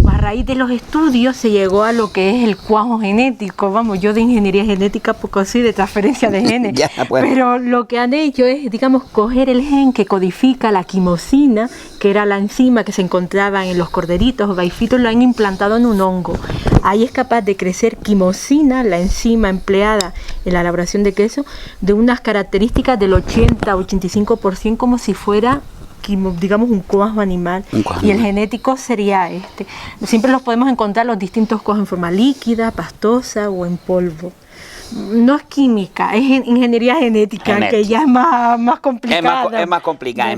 Speaker 2: A raíz de los estudios se llegó a lo que es el cuajo genético. Vamos, yo de ingeniería genética poco sí, de transferencia de genes, pero lo que han hecho es, digamos, coger el gen que codifica la quimosina, que era la enzima que se encontraba en los corderitos o gaifitos, lo han implantado en un hongo. Ahí es capaz de crecer quimosina, la enzima empleada en la elaboración de queso, de unas características del 80-85%, como si fuera, digamos, un cuajo animal. Y el genético sería este. Siempre los podemos encontrar los distintos cuajos en forma líquida, pastosa o en polvo. No es química, es ingeniería genética, que ya es más complicada.
Speaker 1: Es más complicada,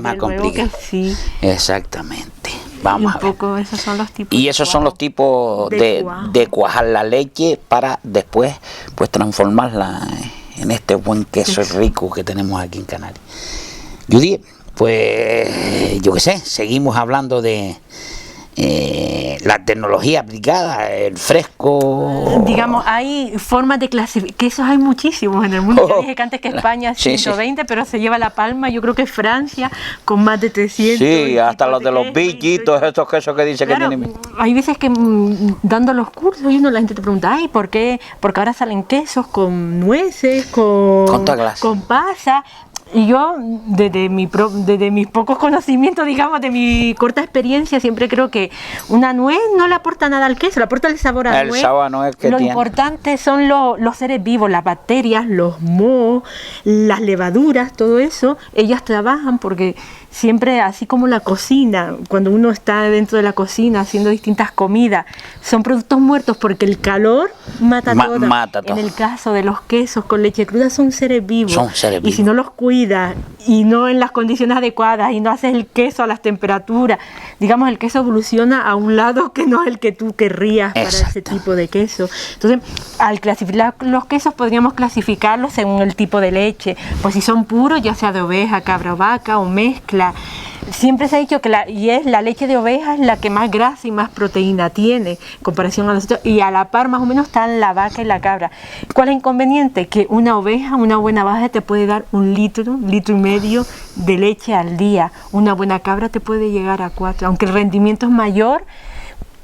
Speaker 2: Sí.
Speaker 1: Exactamente. Vamos a ver.
Speaker 2: Esos son los tipos.
Speaker 1: Y esos son los tipos de cuajar la leche para después pues transformarla en este buen queso rico que tenemos aquí en Canarias. Judith, pues yo qué sé, seguimos hablando de la tecnología aplicada, el fresco.
Speaker 2: Digamos, hay formas de clasificar, quesos hay muchísimos en el mundo. Yo dije que antes que España 120, pero se lleva la palma. Yo creo que Francia con más de 300.
Speaker 1: Sí, hasta los de los billitos, estos quesos que dice
Speaker 2: claro,
Speaker 1: que tienen.
Speaker 2: Hay veces que dando los cursos y la gente te pregunta, ay, ¿por qué? Porque ahora salen quesos con nueces, con pasas. Y yo, desde mis pocos conocimientos, digamos, de mi corta experiencia, siempre creo que una nuez no le aporta nada al queso, le aporta el sabor a nuez.
Speaker 1: El sabor a nuez que
Speaker 2: Lo
Speaker 1: tiene.
Speaker 2: importante son los seres vivos, las bacterias, los mohos, las levaduras, todo eso, ellas trabajan porque siempre, así como la cocina, cuando uno está dentro de la cocina haciendo distintas comidas, son productos muertos porque el calor mata todo. En el caso de los quesos con leche cruda son seres vivos. Y si no los cuidas y no en las condiciones adecuadas y no haces el queso a las temperaturas, digamos, el queso evoluciona a un lado que no es el que tú querrías para ese tipo de queso. Entonces, al clasificar los quesos podríamos clasificarlos según el tipo de leche, pues si son puros, ya sea de oveja, cabra o vaca o mezcla. Siempre se ha dicho que la leche de oveja es la que más grasa y más proteína tiene en comparación a los otros, y a la par más o menos están la vaca y la cabra. ¿Cuál es el inconveniente? Que una oveja, una buena vaca te puede dar 1 litro, 1,5 litros de leche al día. Una buena cabra te puede llegar a 4, aunque el rendimiento es mayor.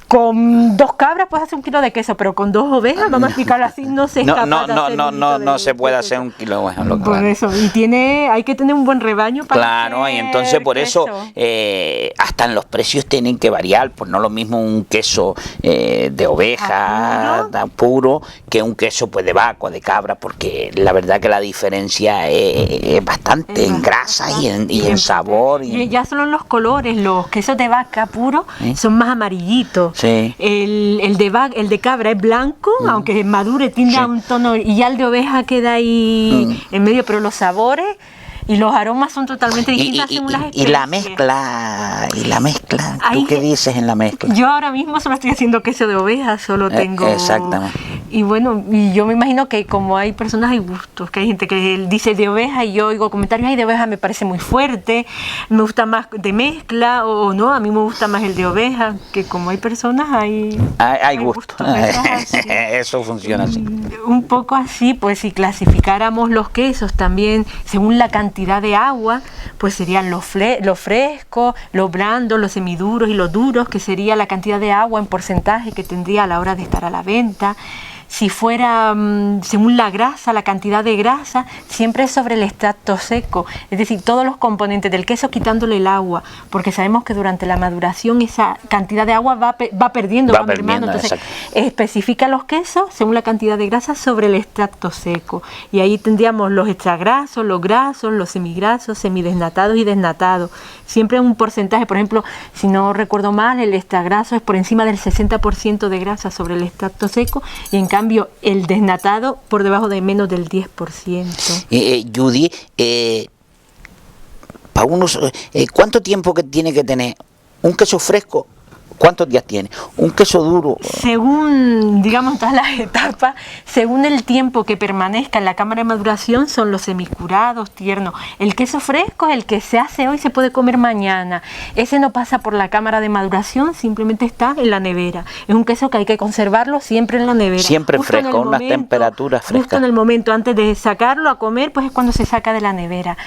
Speaker 2: Con 2 cabras puedes hacer 1 kilo de queso, pero con 2 ovejas, vamos a explicarlo así, no se es capaz de hacer 1 kilo
Speaker 1: no
Speaker 2: de
Speaker 1: se puede
Speaker 2: queso.
Speaker 1: hacer 1 kilo de ovejas.
Speaker 2: Por eso, y hay que tener un buen rebaño para
Speaker 1: Claro,
Speaker 2: hacer
Speaker 1: y entonces por eso
Speaker 2: queso.
Speaker 1: hasta en los precios tienen que variar, pues no lo mismo un queso de oveja puro que un queso pues de vaca, de cabra, porque la verdad que la diferencia es bastante en grasa y en sabor.
Speaker 2: Y ya solo en los colores, los quesos de vaca puros son más amarillitos.
Speaker 1: Sí.
Speaker 2: El de cabra es blanco, aunque madure tiene un tono, y ya el de oveja queda ahí en medio, pero los sabores y los aromas son totalmente distintos según las especies.
Speaker 1: Y la mezcla, ¿tú qué dices en la mezcla?
Speaker 2: Yo ahora mismo solo estoy haciendo queso de oveja, solo tengo...
Speaker 1: Exactamente.
Speaker 2: Y bueno, y yo me imagino que como hay personas, hay gustos, que hay gente que dice de oveja y yo oigo comentarios, ay, de oveja me parece muy fuerte, me gusta más de mezcla, o no, a mí me gusta más el de oveja, que como hay personas, hay
Speaker 1: gustos. Eso funciona así.
Speaker 2: Un poco así, pues si clasificáramos los quesos también según la cantidad de agua, pues serían los frescos, los blandos, los semiduros y los duros, que sería la cantidad de agua en porcentaje que tendría a la hora de estar a la venta. Si fuera según la grasa, la cantidad de grasa, siempre es sobre el extracto seco, es decir, todos los componentes del queso quitándole el agua, porque sabemos que durante la maduración esa cantidad de agua va perdiendo, va mermando. Entonces, especifica los quesos según la cantidad de grasa sobre el extracto seco. Y ahí tendríamos los extragrasos, los grasos, los semigrasos, semidesnatados y desnatados. Siempre un porcentaje, por ejemplo, si no recuerdo mal, el extragraso es por encima del 60% de grasa sobre el extracto seco, y en cambio el desnatado por debajo de menos del 10%.
Speaker 1: Judy, para unos, ¿cuánto tiempo que tiene que tener un queso fresco? ¿Cuántos días tiene? Un queso duro.
Speaker 2: Según, digamos, todas las etapas, según el tiempo que permanezca en la cámara de maduración, son los semicurados, tiernos. El queso fresco es el que se hace hoy, se puede comer mañana. Ese no pasa por la cámara de maduración, simplemente está en la nevera. Es un queso que hay que conservarlo siempre en la nevera.
Speaker 1: Siempre fresco, unas temperaturas frescas.
Speaker 2: Justo en el momento, antes de sacarlo a comer, pues es cuando se saca de la nevera.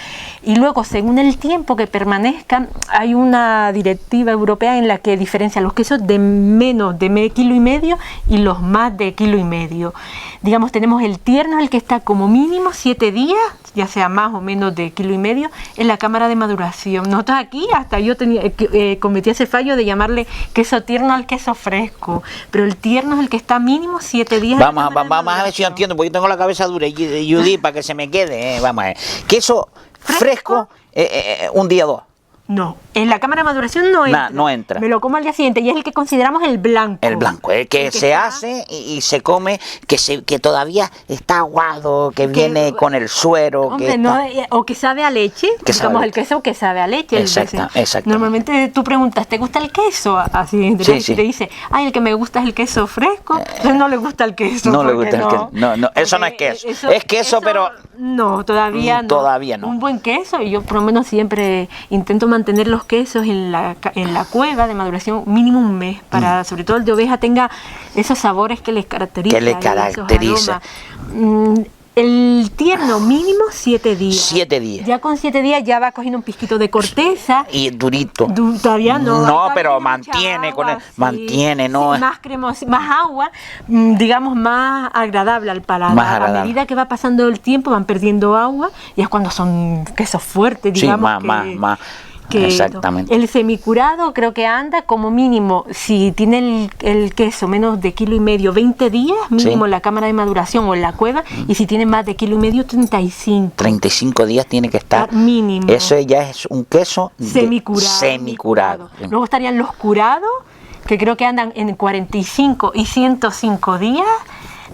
Speaker 2: Y luego, según el tiempo que permanezca, hay una directiva europea en la que diferencia los quesos de menos de 1,5 kilos y los más de 1,5 kilos. Digamos, tenemos el tierno, el que está como mínimo 7 días, ya sea más o menos de 1,5 kilos, en la cámara de maduración. Nosotros aquí, hasta yo cometí ese fallo de llamarle queso tierno al queso fresco, pero el tierno es el que está mínimo 7 días.
Speaker 1: Vamos a ver si yo entiendo, porque yo tengo la cabeza dura, Judy, para que se me quede. Vamos a ver. Queso fresco, un día o 2.
Speaker 2: No, en la cámara de maduración no entra.
Speaker 1: No entra.
Speaker 2: Me lo como al día siguiente y es el que consideramos el blanco.
Speaker 1: El blanco, el que se hace y se come, que todavía está aguado, que viene con el suero.
Speaker 2: Hombre, o que sabe a leche, digamos el queso que sabe a leche.
Speaker 1: Exacto.
Speaker 2: Normalmente tú preguntas, ¿te gusta el queso? Así,
Speaker 1: sí.
Speaker 2: te dice, ay, el que me gusta es el queso fresco, entonces no le gusta el queso.
Speaker 1: No le gusta el queso. No, eso no es queso. Es queso, pero...
Speaker 2: No, todavía no.
Speaker 1: Todavía no.
Speaker 2: Un buen queso, y yo por lo menos siempre intento mantener los quesos en la cueva de maduración mínimo 1 mes, para sobre todo el de oveja tenga esos sabores que les caracterizan. El tierno mínimo 7 días.
Speaker 1: 7 días.
Speaker 2: Ya con 7 días ya va cogiendo un pisquito de corteza.
Speaker 1: Y durito.
Speaker 2: Todavía no.
Speaker 1: No, pero mantiene ¿no?
Speaker 2: Sí, más cremoso, más agua, digamos más agradable al paladar. A medida que va pasando el tiempo van perdiendo agua y es cuando son quesos fuertes, digamos.
Speaker 1: Sí, más. Exactamente.
Speaker 2: El semicurado creo que anda como mínimo, si tiene el queso menos de 1,5 kilos, 20 días mínimo en la cámara de maduración o en la cueva, y si tiene más de 1,5 kilos, 35.
Speaker 1: 35 días tiene que estar
Speaker 2: mínimo.
Speaker 1: Eso ya es un queso semicurado.
Speaker 2: Luego estarían los curados, que creo que andan en 45 y 105 días.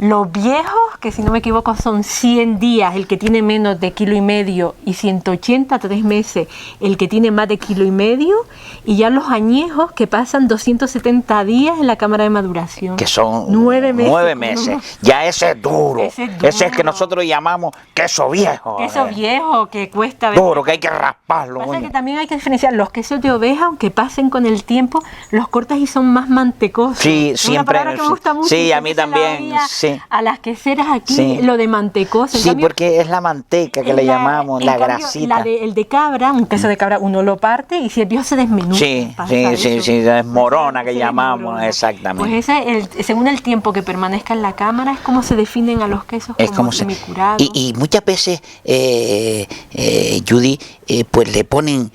Speaker 2: Los viejos, que si no me equivoco son 100 días, el que tiene menos de 1,5 kilos, y 180, 3 meses, el que tiene más de 1,5 kilos, y ya los añejos que pasan 270 días en la cámara de maduración.
Speaker 1: Que son
Speaker 2: 9 meses.
Speaker 1: 9 meses. Ya ese es duro. Ese es el que nosotros llamamos queso viejo.
Speaker 2: Queso viejo que cuesta...
Speaker 1: Duro, que hay que rasparlo.
Speaker 2: Pasa que también hay que diferenciar los quesos de oveja, aunque pasen con el tiempo, los cortas y son más mantecosos.
Speaker 1: Sí,
Speaker 2: es
Speaker 1: siempre.
Speaker 2: Una palabra que me gusta mucho,
Speaker 1: sí, a mí también. sí.
Speaker 2: a las queseras aquí
Speaker 1: Sí.
Speaker 2: lo de mantecoso. En
Speaker 1: Sí,
Speaker 2: cambio,
Speaker 1: porque es la manteca que le llamamos,
Speaker 2: en
Speaker 1: la
Speaker 2: cambio,
Speaker 1: grasita.
Speaker 2: el de cabra, un queso de cabra, uno lo parte y si el viejo se desmenuza.
Speaker 1: Sí,
Speaker 2: pasa
Speaker 1: sí,
Speaker 2: eso.
Speaker 1: sí, sí, es morona que
Speaker 2: Se
Speaker 1: llamamos,
Speaker 2: desmorona.
Speaker 1: exactamente.
Speaker 2: Pues según el tiempo que permanezca en la cámara, es como se definen a los quesos
Speaker 1: Es
Speaker 2: como
Speaker 1: como se...
Speaker 2: semicurados.
Speaker 1: Y muchas veces, Judy, pues le ponen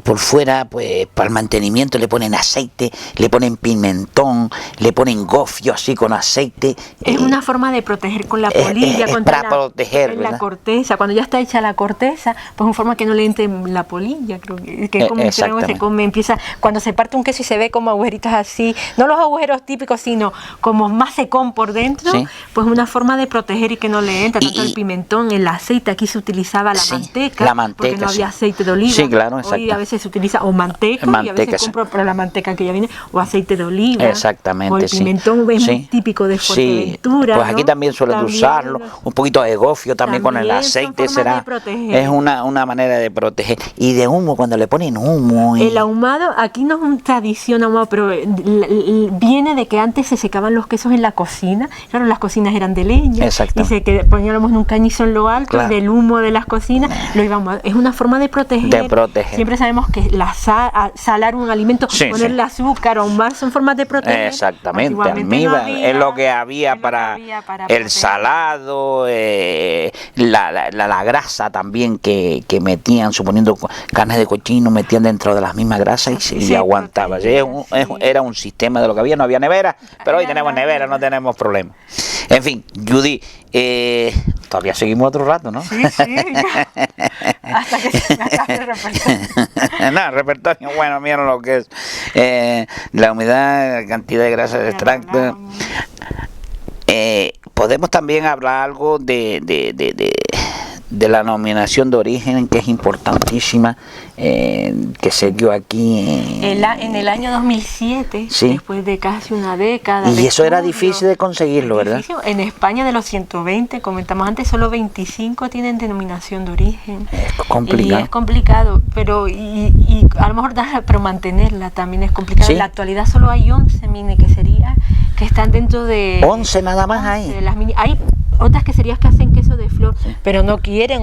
Speaker 1: por fuera, pues para el mantenimiento le ponen aceite, le ponen pimentón, le ponen gofio así con aceite.
Speaker 2: Es una forma de proteger con la polilla,
Speaker 1: es
Speaker 2: contra
Speaker 1: para proteger,
Speaker 2: la
Speaker 1: ¿verdad?
Speaker 2: corteza. Cuando ya está hecha la corteza, pues una forma que no le entre la polilla, creo que es como un creo que se come, empieza, cuando se parte un queso y se ve como agujeritos así, no los agujeros típicos, sino como más secón por dentro,
Speaker 1: Sí.
Speaker 2: pues una forma de proteger y que no le entre tanto el pimentón, el aceite. Aquí se utilizaba la manteca, porque no había aceite de oliva.
Speaker 1: Sí, claro, exacto.
Speaker 2: Hoy a veces se utiliza o manteca, y a veces compro pero la manteca que ya viene, o aceite de oliva.
Speaker 1: Exactamente,
Speaker 2: o el pimentón es muy típico de Fuerteventura.
Speaker 1: Pues aquí
Speaker 2: ¿no?
Speaker 1: también suelen usarlo, un poquito de gofio también con el aceite, será. Es una manera de proteger. Y de humo, cuando le ponen humo.
Speaker 2: El ahumado, aquí no es una tradición ahumado, pero viene de que antes se secaban los quesos en la cocina. Claro, las cocinas eran de leña.
Speaker 1: Exacto.
Speaker 2: Y se poníamos en un cañizo en lo alto,
Speaker 1: Claro.
Speaker 2: y del humo de las cocinas lo íbamos. Es una forma de proteger. Siempre sabemos que salar un alimento, ponerle azúcar o ahumar son formas de proteger.
Speaker 1: Exactamente, almíbar es lo que había para el salado, la grasa también que metían, suponiendo carnes de cochino, metían dentro de las mismas grasas y aguantaba. Era un sistema de lo que había, no había nevera, pero hoy tenemos nevera, no tenemos problema. En fin, Judy, todavía seguimos otro rato, ¿no?
Speaker 2: Sí, hasta que se me acabe el repertorio.
Speaker 1: No, el repertorio, bueno, miren lo que es la humedad, la cantidad de grasa de extracto. Podemos también hablar algo de la denominación de origen, que es importantísima, que se dio aquí
Speaker 2: en el año 2007, después de casi una década.
Speaker 1: Y eso era difícil de conseguirlo, ¿verdad?
Speaker 2: En España, de los 120, comentamos antes, solo 25 tienen denominación de origen.
Speaker 1: Es complicado.
Speaker 2: Y es complicado, pero y a lo mejor pero mantenerla también es complicado. En la actualidad solo hay 11 mini queserías que están dentro de...
Speaker 1: 11 nada más hay.
Speaker 2: Hay otras queserías que hacen queso de flor, pero no quieren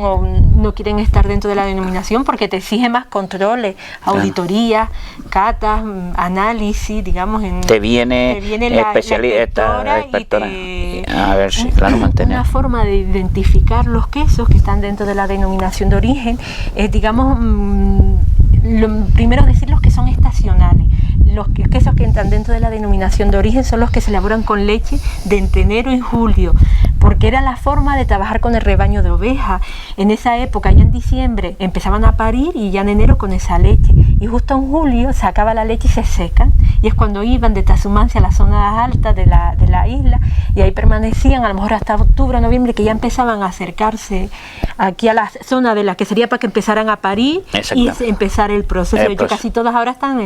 Speaker 2: estar dentro de la denominación porque te exige más controles, auditorías, catas, análisis, digamos.
Speaker 1: Te viene la especialista, la inspectora. A ver si, claro, mantener.
Speaker 2: Una forma de identificar los quesos que están dentro de la denominación de origen es, digamos, primero decir los que son estacionales. Los quesos que entran dentro de la denominación de origen son los que se elaboran con leche de entre enero y julio, porque era la forma de trabajar con el rebaño de ovejas. En esa época, ya en diciembre, empezaban a parir y ya en enero con esa leche. Y justo en julio se acaba la leche y se secan. Y es cuando iban de Trashumancia a las zonas altas de la isla y ahí permanecían a lo mejor hasta octubre o noviembre, que ya empezaban a acercarse aquí a la zona de la que sería para que empezaran a parir y empezar el proceso. De hecho, casi todas ahora están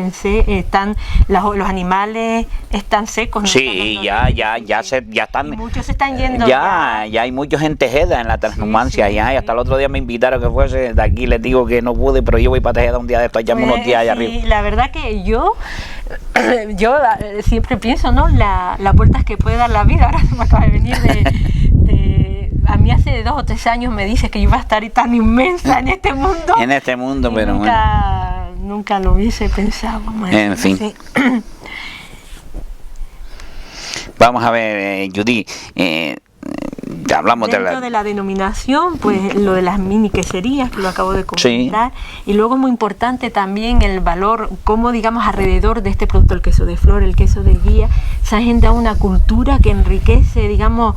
Speaker 2: los animales están secos. ¿no?
Speaker 1: Sí, ya están.
Speaker 2: Y muchos se están yendo.
Speaker 1: Ya hay mucha gente Tejeda en la Trashumancia, y hasta el otro día me invitaron que fuese de aquí, les digo que no pude, pero yo voy para Tejeda un día de estos, llamo unos días allá arriba.
Speaker 2: La verdad que yo siempre pienso, ¿no? Las vueltas que puede dar la vida. Ahora me acaba de venir a mí hace 2 o 3 años me dice que yo iba a estar tan inmensa en este mundo.
Speaker 1: En este mundo, pero
Speaker 2: nunca lo hubiese pensado.
Speaker 1: En fin. Sí. Vamos a ver, Judy, hablamos
Speaker 2: dentro de la denominación, pues lo de las mini queserías, que lo acabo de comentar, y luego es muy importante también el valor, cómo, digamos, alrededor de este producto, el queso de flor, el queso de guía, se ha generado una cultura que enriquece, digamos,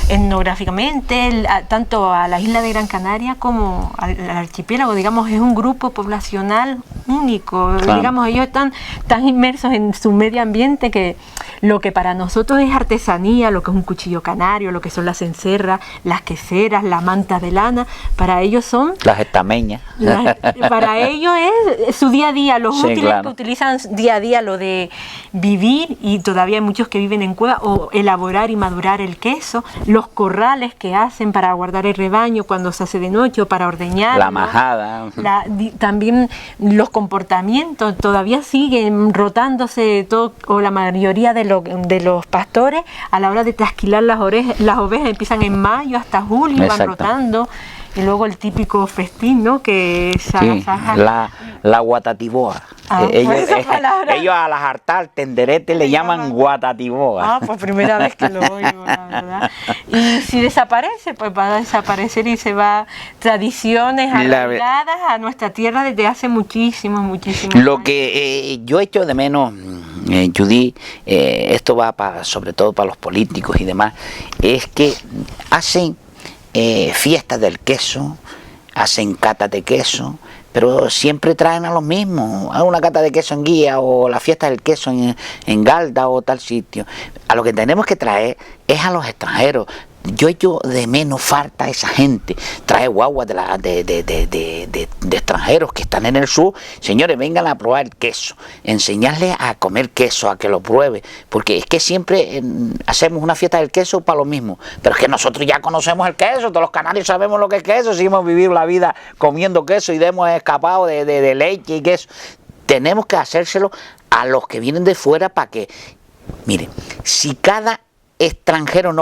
Speaker 2: etnográficamente, tanto a la isla de Gran Canaria como al archipiélago. Digamos, es un grupo poblacional único, digamos, ellos están tan inmersos en su medio ambiente que lo que para nosotros es artesanía, lo que es un cuchillo canario, lo que son las cencerras, las queseras, la manta de lana, para ellos son...
Speaker 1: Las estameñas.
Speaker 2: Para ellos es su día a día, los útiles que utilizan día a día, lo de vivir, y todavía hay muchos que viven en cuevas, o elaborar y madurar el queso, los corrales que hacen para guardar el rebaño cuando se hace de noche o para ordeñar.
Speaker 1: La majada.
Speaker 2: También los comportamientos todavía siguen rotándose todo, o la mayoría de de los pastores, a la hora de trasquilar las ovejas empiezan en mayo hasta julio, van rotando. Y luego el típico festín, ¿no? Que es
Speaker 1: la guatatiboa. Ellos a las hartas tenderete le llaman guatatiboa.
Speaker 2: Ah, pues primera vez que lo oigo, la verdad. Y si desaparece, pues va a desaparecer y se va tradiciones arraigadas a nuestra tierra desde hace muchísimos
Speaker 1: Lo
Speaker 2: años.
Speaker 1: que yo echo de menos, Judith, esto va sobre todo para los políticos y demás, es que hacen fiestas del queso, hacen catas de queso, pero siempre traen a los mismos, a una cata de queso en Guía o la fiesta del queso en Galda o tal sitio. A lo que tenemos que traer es a los extranjeros. Yo echo de menos falta a esa gente. Trae guaguas de extranjeros que están en el sur. Señores, vengan a probar el queso, enseñarles a comer queso, a que lo pruebe, porque es que siempre hacemos una fiesta del queso para lo mismo, pero es que nosotros ya conocemos el queso, todos los canarios sabemos lo que es queso, si hemos vivido la vida comiendo queso y hemos escapado de leche y queso. Tenemos que hacérselo a los que vienen de fuera para que, miren, si cada extranjero,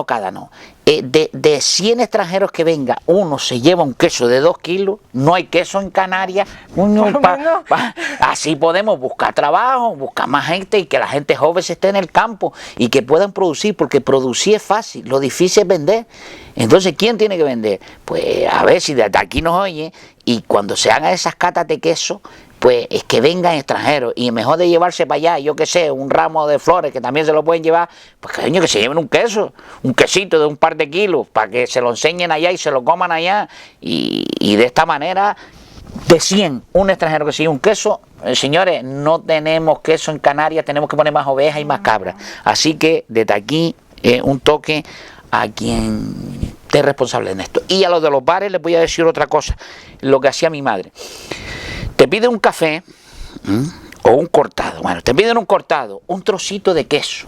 Speaker 1: de 100 extranjeros que venga, uno se lleva un queso de 2 kilos, no hay queso en Canarias, así podemos buscar trabajo, buscar más gente y que la gente joven esté en el campo y que puedan producir, porque producir es fácil, lo difícil es vender. Entonces, ¿quién tiene que vender? Pues a ver si desde aquí nos oye, y cuando se hagan esas catas de queso, pues es que vengan extranjeros, y mejor de llevarse para allá, yo qué sé, un ramo de flores que también se lo pueden llevar, pues coño, que se lleven un queso, un quesito de un par de kilos, para que se lo enseñen allá y se lo coman allá, y de esta manera, de 100, un extranjero que se lleve un queso, señores, no tenemos queso en Canarias, tenemos que poner más ovejas y más cabras. Así que desde aquí, un toque a quien esté responsable en esto. Y a los de los bares les voy a decir otra cosa, lo que hacía mi madre. Te pide un café o un cortado, te piden un cortado, un trocito de queso,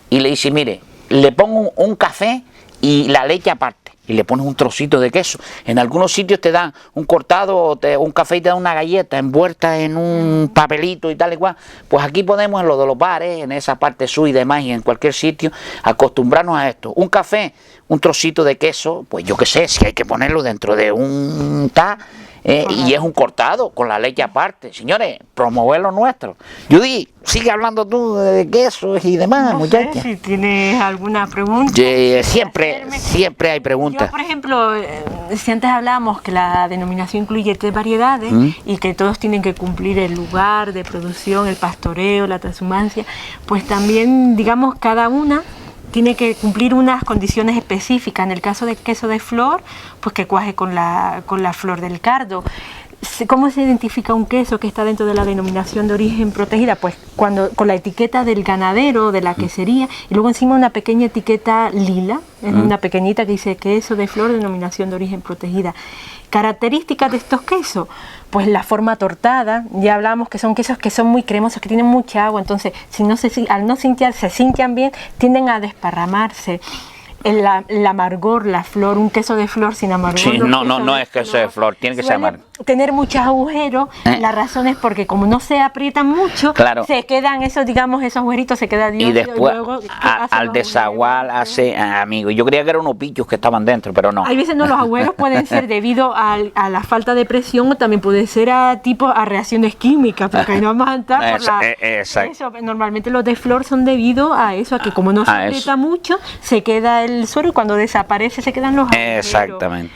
Speaker 1: y le dice, mire, le pongo un café y la leche aparte, y le pones un trocito de queso. En algunos sitios te dan un cortado, un café y te dan una galleta envuelta en un papelito y tal y cual. Pues aquí podemos, en lo de los bares, en esa parte sur y demás, y en cualquier sitio, acostumbrarnos a esto. Un café, un trocito de queso, pues yo qué sé, si hay que ponerlo dentro de un y es un cortado con la leche aparte. Señores, promover lo nuestro. Judy, sigue hablando tú de quesos y demás, muchachos.
Speaker 2: No sé si tienes alguna pregunta.
Speaker 1: Siempre hay preguntas.
Speaker 2: Yo, por ejemplo, si antes hablábamos que la denominación incluye 3 variedades y que todos tienen que cumplir el lugar de producción, el pastoreo, la transhumancia, pues también, digamos, cada una tiene que cumplir unas condiciones específicas. En el caso del queso de flor, pues que cuaje con la flor del cardo. ¿Cómo se identifica un queso que está dentro de la denominación de origen protegida? Pues con la etiqueta del ganadero, de la quesería, y luego encima una pequeña etiqueta lila, es una pequeñita que dice queso de flor, denominación de origen protegida. Características de estos quesos, pues la forma tortada, ya hablamos que son quesos que son muy cremosos, que tienen mucha agua, entonces al no se cintian bien, tienden a desparramarse. El amargor, la flor, un queso de flor sin amargor.
Speaker 1: Sí, no es queso de flor, tiene que ser amargo.
Speaker 2: Tener muchos agujeros, la razón es porque como no se aprietan mucho, se quedan esos agujeritos, se queda dióxido,
Speaker 1: y después
Speaker 2: y luego,
Speaker 1: al desaguar hace, amigo, yo creía que eran unos pillos que estaban dentro, pero no.
Speaker 2: Hay veces los agujeros pueden ser debido a la falta de presión, o también puede ser a reacciones químicas, porque ahí no vamos a entrar por eso. Normalmente los de flor son debido a eso, a que como no se aprieta mucho, se queda el suero y cuando desaparece se quedan los agujeros.
Speaker 1: Exactamente.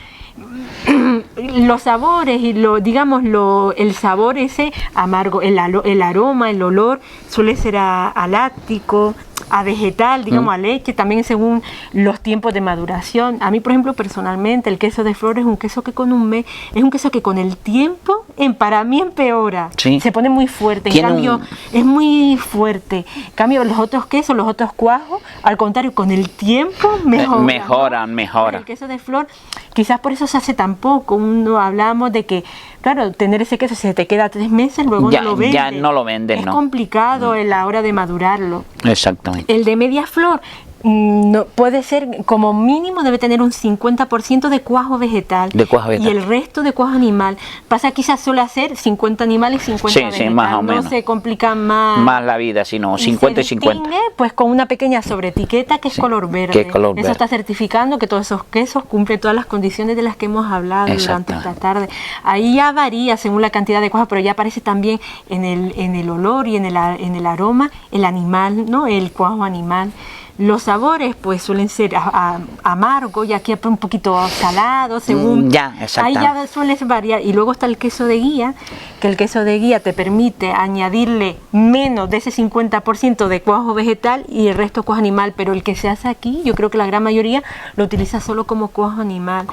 Speaker 2: Los sabores y el sabor ese amargo, el aroma, el olor suele ser a láctico, a vegetal, a leche, también según los tiempos de maduración. A mí, por ejemplo, personalmente, el queso de flor es un queso que con un mes, es un queso que con el tiempo, para mí empeora, se pone muy fuerte, en cambio, es muy fuerte. En cambio, los otros quesos, los otros cuajos, al contrario, con el tiempo mejoran. El queso de flor, quizás por eso se hace tan poco. Hablamos de que, claro, tener ese queso, si se te queda 3 meses, luego no lo venden.
Speaker 1: Ya no lo venden,
Speaker 2: Es complicado en la hora de madurarlo.
Speaker 1: Exactamente.
Speaker 2: El de media flor No, puede ser, como mínimo debe tener un 50% de cuajo vegetal.
Speaker 1: De cuajo vegetal.
Speaker 2: Y el resto de cuajo animal. Pasa quizás suele hacer 50 animales y 50 vegetal.
Speaker 1: Sí, más o menos.
Speaker 2: No se complica más
Speaker 1: la vida, sino 50 y 50.
Speaker 2: Pues con una pequeña sobreetiqueta que es color verde.
Speaker 1: Que es color verde.
Speaker 2: Eso está certificando que todos esos quesos cumplen todas las condiciones de las que hemos hablado durante esta tarde. Ahí ya varía según la cantidad de cuajo, pero ya aparece también en el olor y en el aroma el animal, ¿no? El cuajo animal. Los sabores pues suelen ser amargo y aquí un poquito salado, según ahí ya suele variar. Y luego está el queso de guía, que el queso de guía te permite añadirle menos de ese 50% de cuajo vegetal y el resto cuajo animal, pero el que se hace aquí, yo creo que la gran mayoría lo utiliza solo como cuajo animal.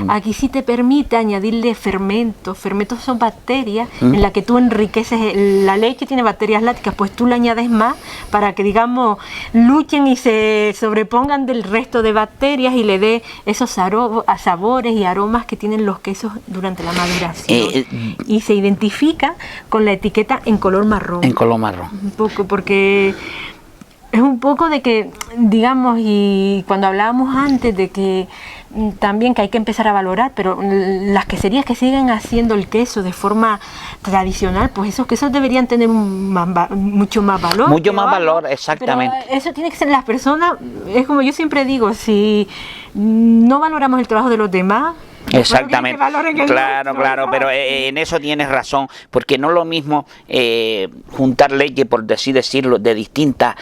Speaker 2: Aquí sí te permite añadirle fermentos. Fermentos son bacterias en las que tú enriqueces. La leche tiene bacterias lácticas, pues tú le añades más para que, digamos, luchen y se sobrepongan del resto de bacterias y le dé esos sabores y aromas que tienen los quesos durante la maduración. Y se identifica con la etiqueta en color marrón.
Speaker 1: En color marrón.
Speaker 2: Un poco, porque es un poco de que, digamos, y cuando hablábamos antes de que también que hay que empezar a valorar, pero las queserías que siguen haciendo el queso de forma tradicional, pues esos quesos deberían tener mucho más valor.
Speaker 1: Mucho más valor, exactamente.
Speaker 2: Pero eso tiene que ser las personas, es como yo siempre digo, si no valoramos el trabajo de los demás,
Speaker 1: exactamente, claro, pero en eso tienes razón, porque no es lo mismo juntar leche, por así decirlo, de distintas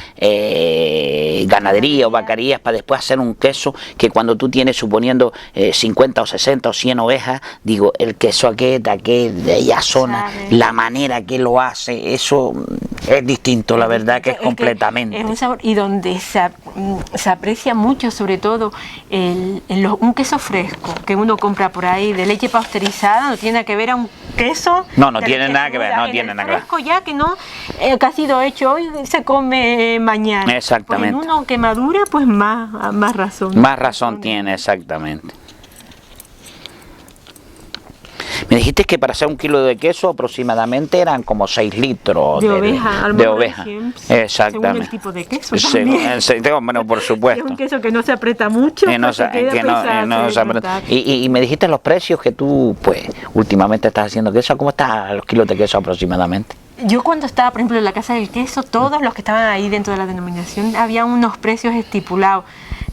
Speaker 1: ganaderías o vaquerías para después hacer un queso, que cuando tú tienes, suponiendo 50 o 60 o 100 ovejas, digo, el queso aquel de ella zona, la manera que lo hace, eso es distinto, la verdad que es completamente.
Speaker 2: Es un sabor, y donde se aprecia mucho, sobre todo, un queso fresco, que uno compra por ahí de leche pasteurizada, no tiene nada que ver a un queso.
Speaker 1: No tiene nada que ver, no tiene nada que ver.
Speaker 2: Fresco ya que no, que ha sido hecho hoy, se come mañana.
Speaker 1: Exactamente.
Speaker 2: Pues en uno que madura, pues más razón.
Speaker 1: Más razón tiene, exactamente. Me dijiste que para hacer 1 kilo de queso aproximadamente eran como 6 litros
Speaker 2: de oveja.
Speaker 1: De oveja.
Speaker 2: Exactamente. Según el tipo de queso también.
Speaker 1: Bueno, por supuesto.
Speaker 2: Es un queso que no se aprieta mucho.
Speaker 1: Y me dijiste los precios que tú, pues, últimamente estás haciendo queso. ¿Cómo están los kilos de queso aproximadamente?
Speaker 2: Yo cuando estaba, por ejemplo, en la Casa del Queso, todos los que estaban ahí dentro de la denominación, había unos precios estipulados.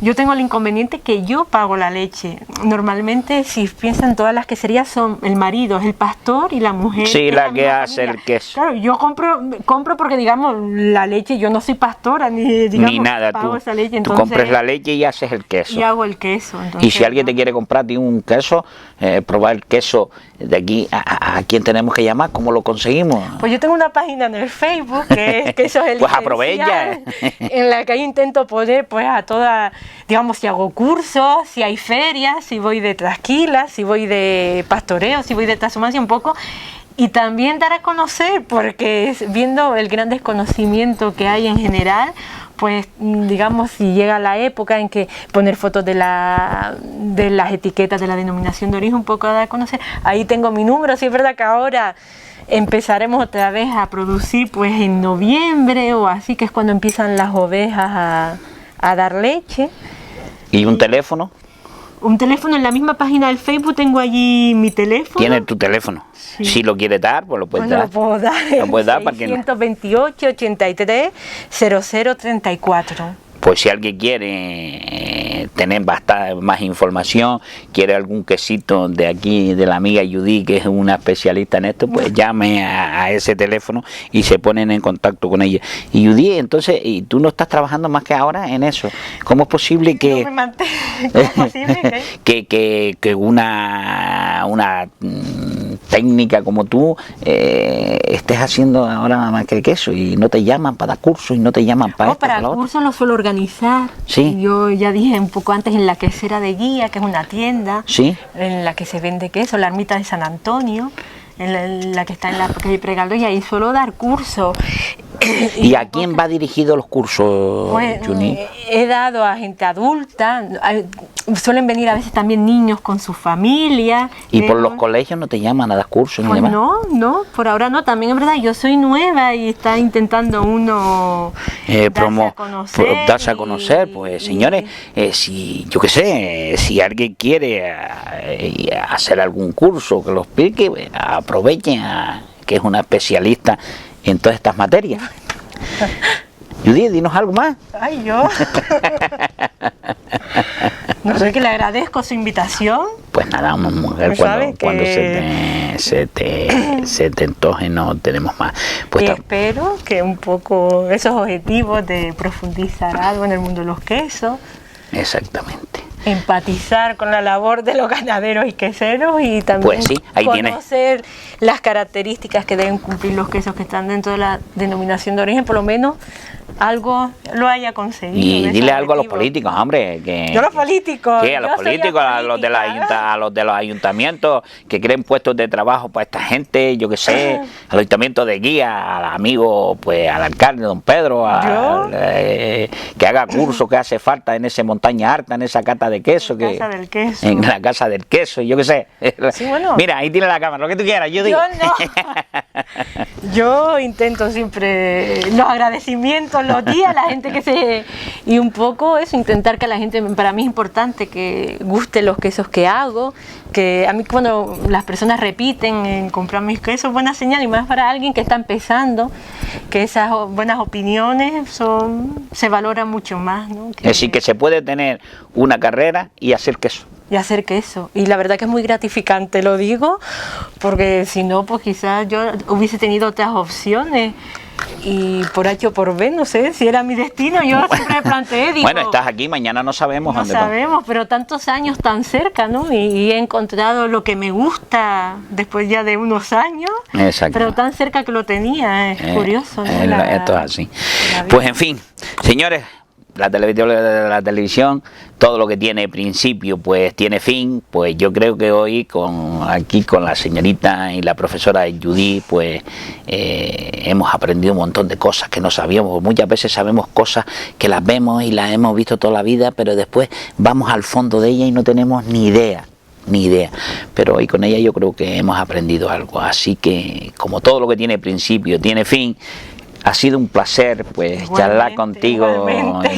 Speaker 2: Yo tengo el inconveniente que yo pago la leche. Normalmente, si piensan, todas las queserías son el marido, es el pastor y la mujer.
Speaker 1: Sí, la que hace el queso.
Speaker 2: Claro, yo compro porque, digamos, la leche, yo no soy pastora, ni
Speaker 1: nada,
Speaker 2: pago esa leche. Entonces,
Speaker 1: tú compras la leche y haces el queso.
Speaker 2: Y hago el queso. Entonces,
Speaker 1: y si alguien te quiere comprar un queso, probar el queso de aquí, ¿a quién tenemos que llamar? ¿Cómo lo conseguimos?
Speaker 2: Pues yo tengo una página en el Facebook, que es Quesos El
Speaker 1: Pues aprovecha.
Speaker 2: En la que ahí intento poner, pues, a toda, digamos, si hago cursos, si hay ferias, si voy de trasquila, si voy de pastoreo, si voy de transhumancia un poco, y también dar a conocer, porque viendo el gran desconocimiento que hay en general, pues digamos, si llega la época en que poner fotos de las etiquetas de la denominación de origen, un poco a dar a conocer, ahí tengo mi número. Sí, es verdad que ahora empezaremos otra vez a producir pues en noviembre o así, que es cuando empiezan las ovejas a dar leche.
Speaker 1: ¿Y un teléfono?
Speaker 2: Un teléfono, en la misma página del Facebook tengo allí mi teléfono.
Speaker 1: ¿Tienes tu teléfono? Sí. Si lo quieres dar, pues lo puedes dar.
Speaker 2: Lo puedo dar.
Speaker 1: Lo puedes dar para que
Speaker 2: 128 83 0034.
Speaker 1: Pues si alguien quiere tener bastante más información, quiere algún quesito de aquí, de la amiga Judy, que es una especialista en esto, pues llame a ese teléfono y se ponen en contacto con ella. Y Judy, entonces, ¿y tú no estás trabajando más que ahora en eso? ¿Cómo es posible que, que una técnica como tú estés haciendo ahora nada más que el queso y no te llaman para cursos y no te llaman para esto?
Speaker 2: Para el curso lo suelo organizar.
Speaker 1: ¿Sí?
Speaker 2: Yo ya dije un poco antes en la Quesera de Guía, que es una tienda,
Speaker 1: ¿sí?, en
Speaker 2: la que se vende queso, la ermita de San Antonio, en la que está en la calle Pregaldós, y ahí suelo dar cursos.
Speaker 1: ¿Y a quién va dirigido los cursos,
Speaker 2: Pues,
Speaker 1: Juni?
Speaker 2: he dado a gente adulta, suelen venir a veces también niños con su familia.
Speaker 1: ¿Y por los colegios no te llaman a dar cursos?
Speaker 2: Pues
Speaker 1: ni demás?
Speaker 2: no, por ahora no. También es verdad, yo soy nueva y está intentando uno
Speaker 1: darse a conocer. Pues señores, si yo qué sé, si alguien quiere hacer algún curso que lo explique, pues, aprovechen que es una especialista en todas estas materias. Judith, dinos algo más.
Speaker 2: Ay, yo. No sé, que le agradezco su invitación.
Speaker 1: Pues nada, una mujer cuando se te antoje no tenemos más. Pues
Speaker 2: y espero que un poco esos objetivos de profundizar algo en el mundo de los quesos.
Speaker 1: Exactamente.
Speaker 2: Empatizar con la labor de los ganaderos y queseros y también
Speaker 1: pues sí, ahí
Speaker 2: conocer las características que deben cumplir los quesos que están dentro de la denominación de origen, por lo menos algo lo haya conseguido.
Speaker 1: Y dile algo a los políticos, hombre.
Speaker 2: Yo a los políticos.
Speaker 1: ¿Qué? A los políticos, a los de los ayuntamientos que creen puestos de trabajo para esta gente, yo qué sé, al ayuntamiento de Guía, al amigo, pues al alcalde, don Pedro, que haga curso que hace falta en ese Montaña Alta, en esa cata de queso. En la casa del queso, yo qué sé.
Speaker 2: Sí, bueno.
Speaker 1: Mira, ahí tiene la cámara, lo que tú quieras, yo digo.
Speaker 2: Yo no. Yo intento siempre los agradecimientos, los días, la gente que se... Y un poco eso, intentar que la gente, para mí es importante que guste los quesos que hago, que a mí cuando las personas repiten en comprar mis quesos, buena señal, y más para alguien que está empezando, que esas buenas opiniones se valoran mucho más, ¿no?
Speaker 1: Es decir, que se puede tener una carrera y hacer queso.
Speaker 2: Y hacer queso. Y la verdad que es muy gratificante, lo digo, porque si no, pues quizás yo hubiese tenido otras opciones. Y por H o por B, no sé si era mi destino, yo siempre me planteé, digo,
Speaker 1: bueno, estás aquí, mañana no sabemos dónde vamos.
Speaker 2: No sabemos, pero tantos años tan cerca, ¿no? Y he encontrado lo que me gusta después ya de unos años, pero tan cerca que lo tenía, es curioso, ¿no?
Speaker 1: Esto es así. Pues en fin, señores, la televisión, todo lo que tiene principio pues tiene fin. Pues yo creo que hoy aquí con la señorita y la profesora Judith pues hemos aprendido un montón de cosas que no sabíamos. Muchas veces sabemos cosas que las vemos y las hemos visto toda la vida, pero después vamos al fondo de ella y no tenemos ni idea. Pero hoy con ella yo creo que hemos aprendido algo. Así que como todo lo que tiene principio tiene fin, ha sido un placer pues charlar contigo,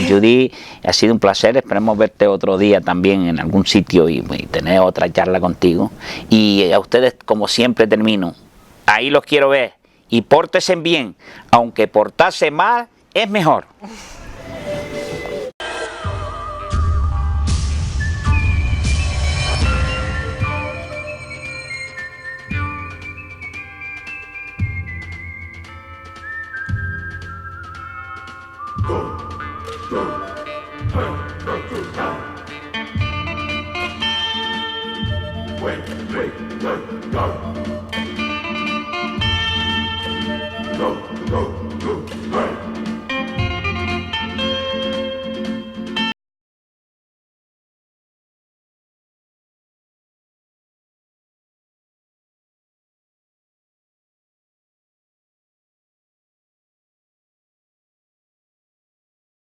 Speaker 1: Judith. Ha sido un placer, esperemos verte otro día también en algún sitio y tener otra charla contigo. Y a ustedes, como siempre termino, ahí los quiero ver. Y pórtense bien, aunque portarse mal es mejor.
Speaker 3: Wait, go.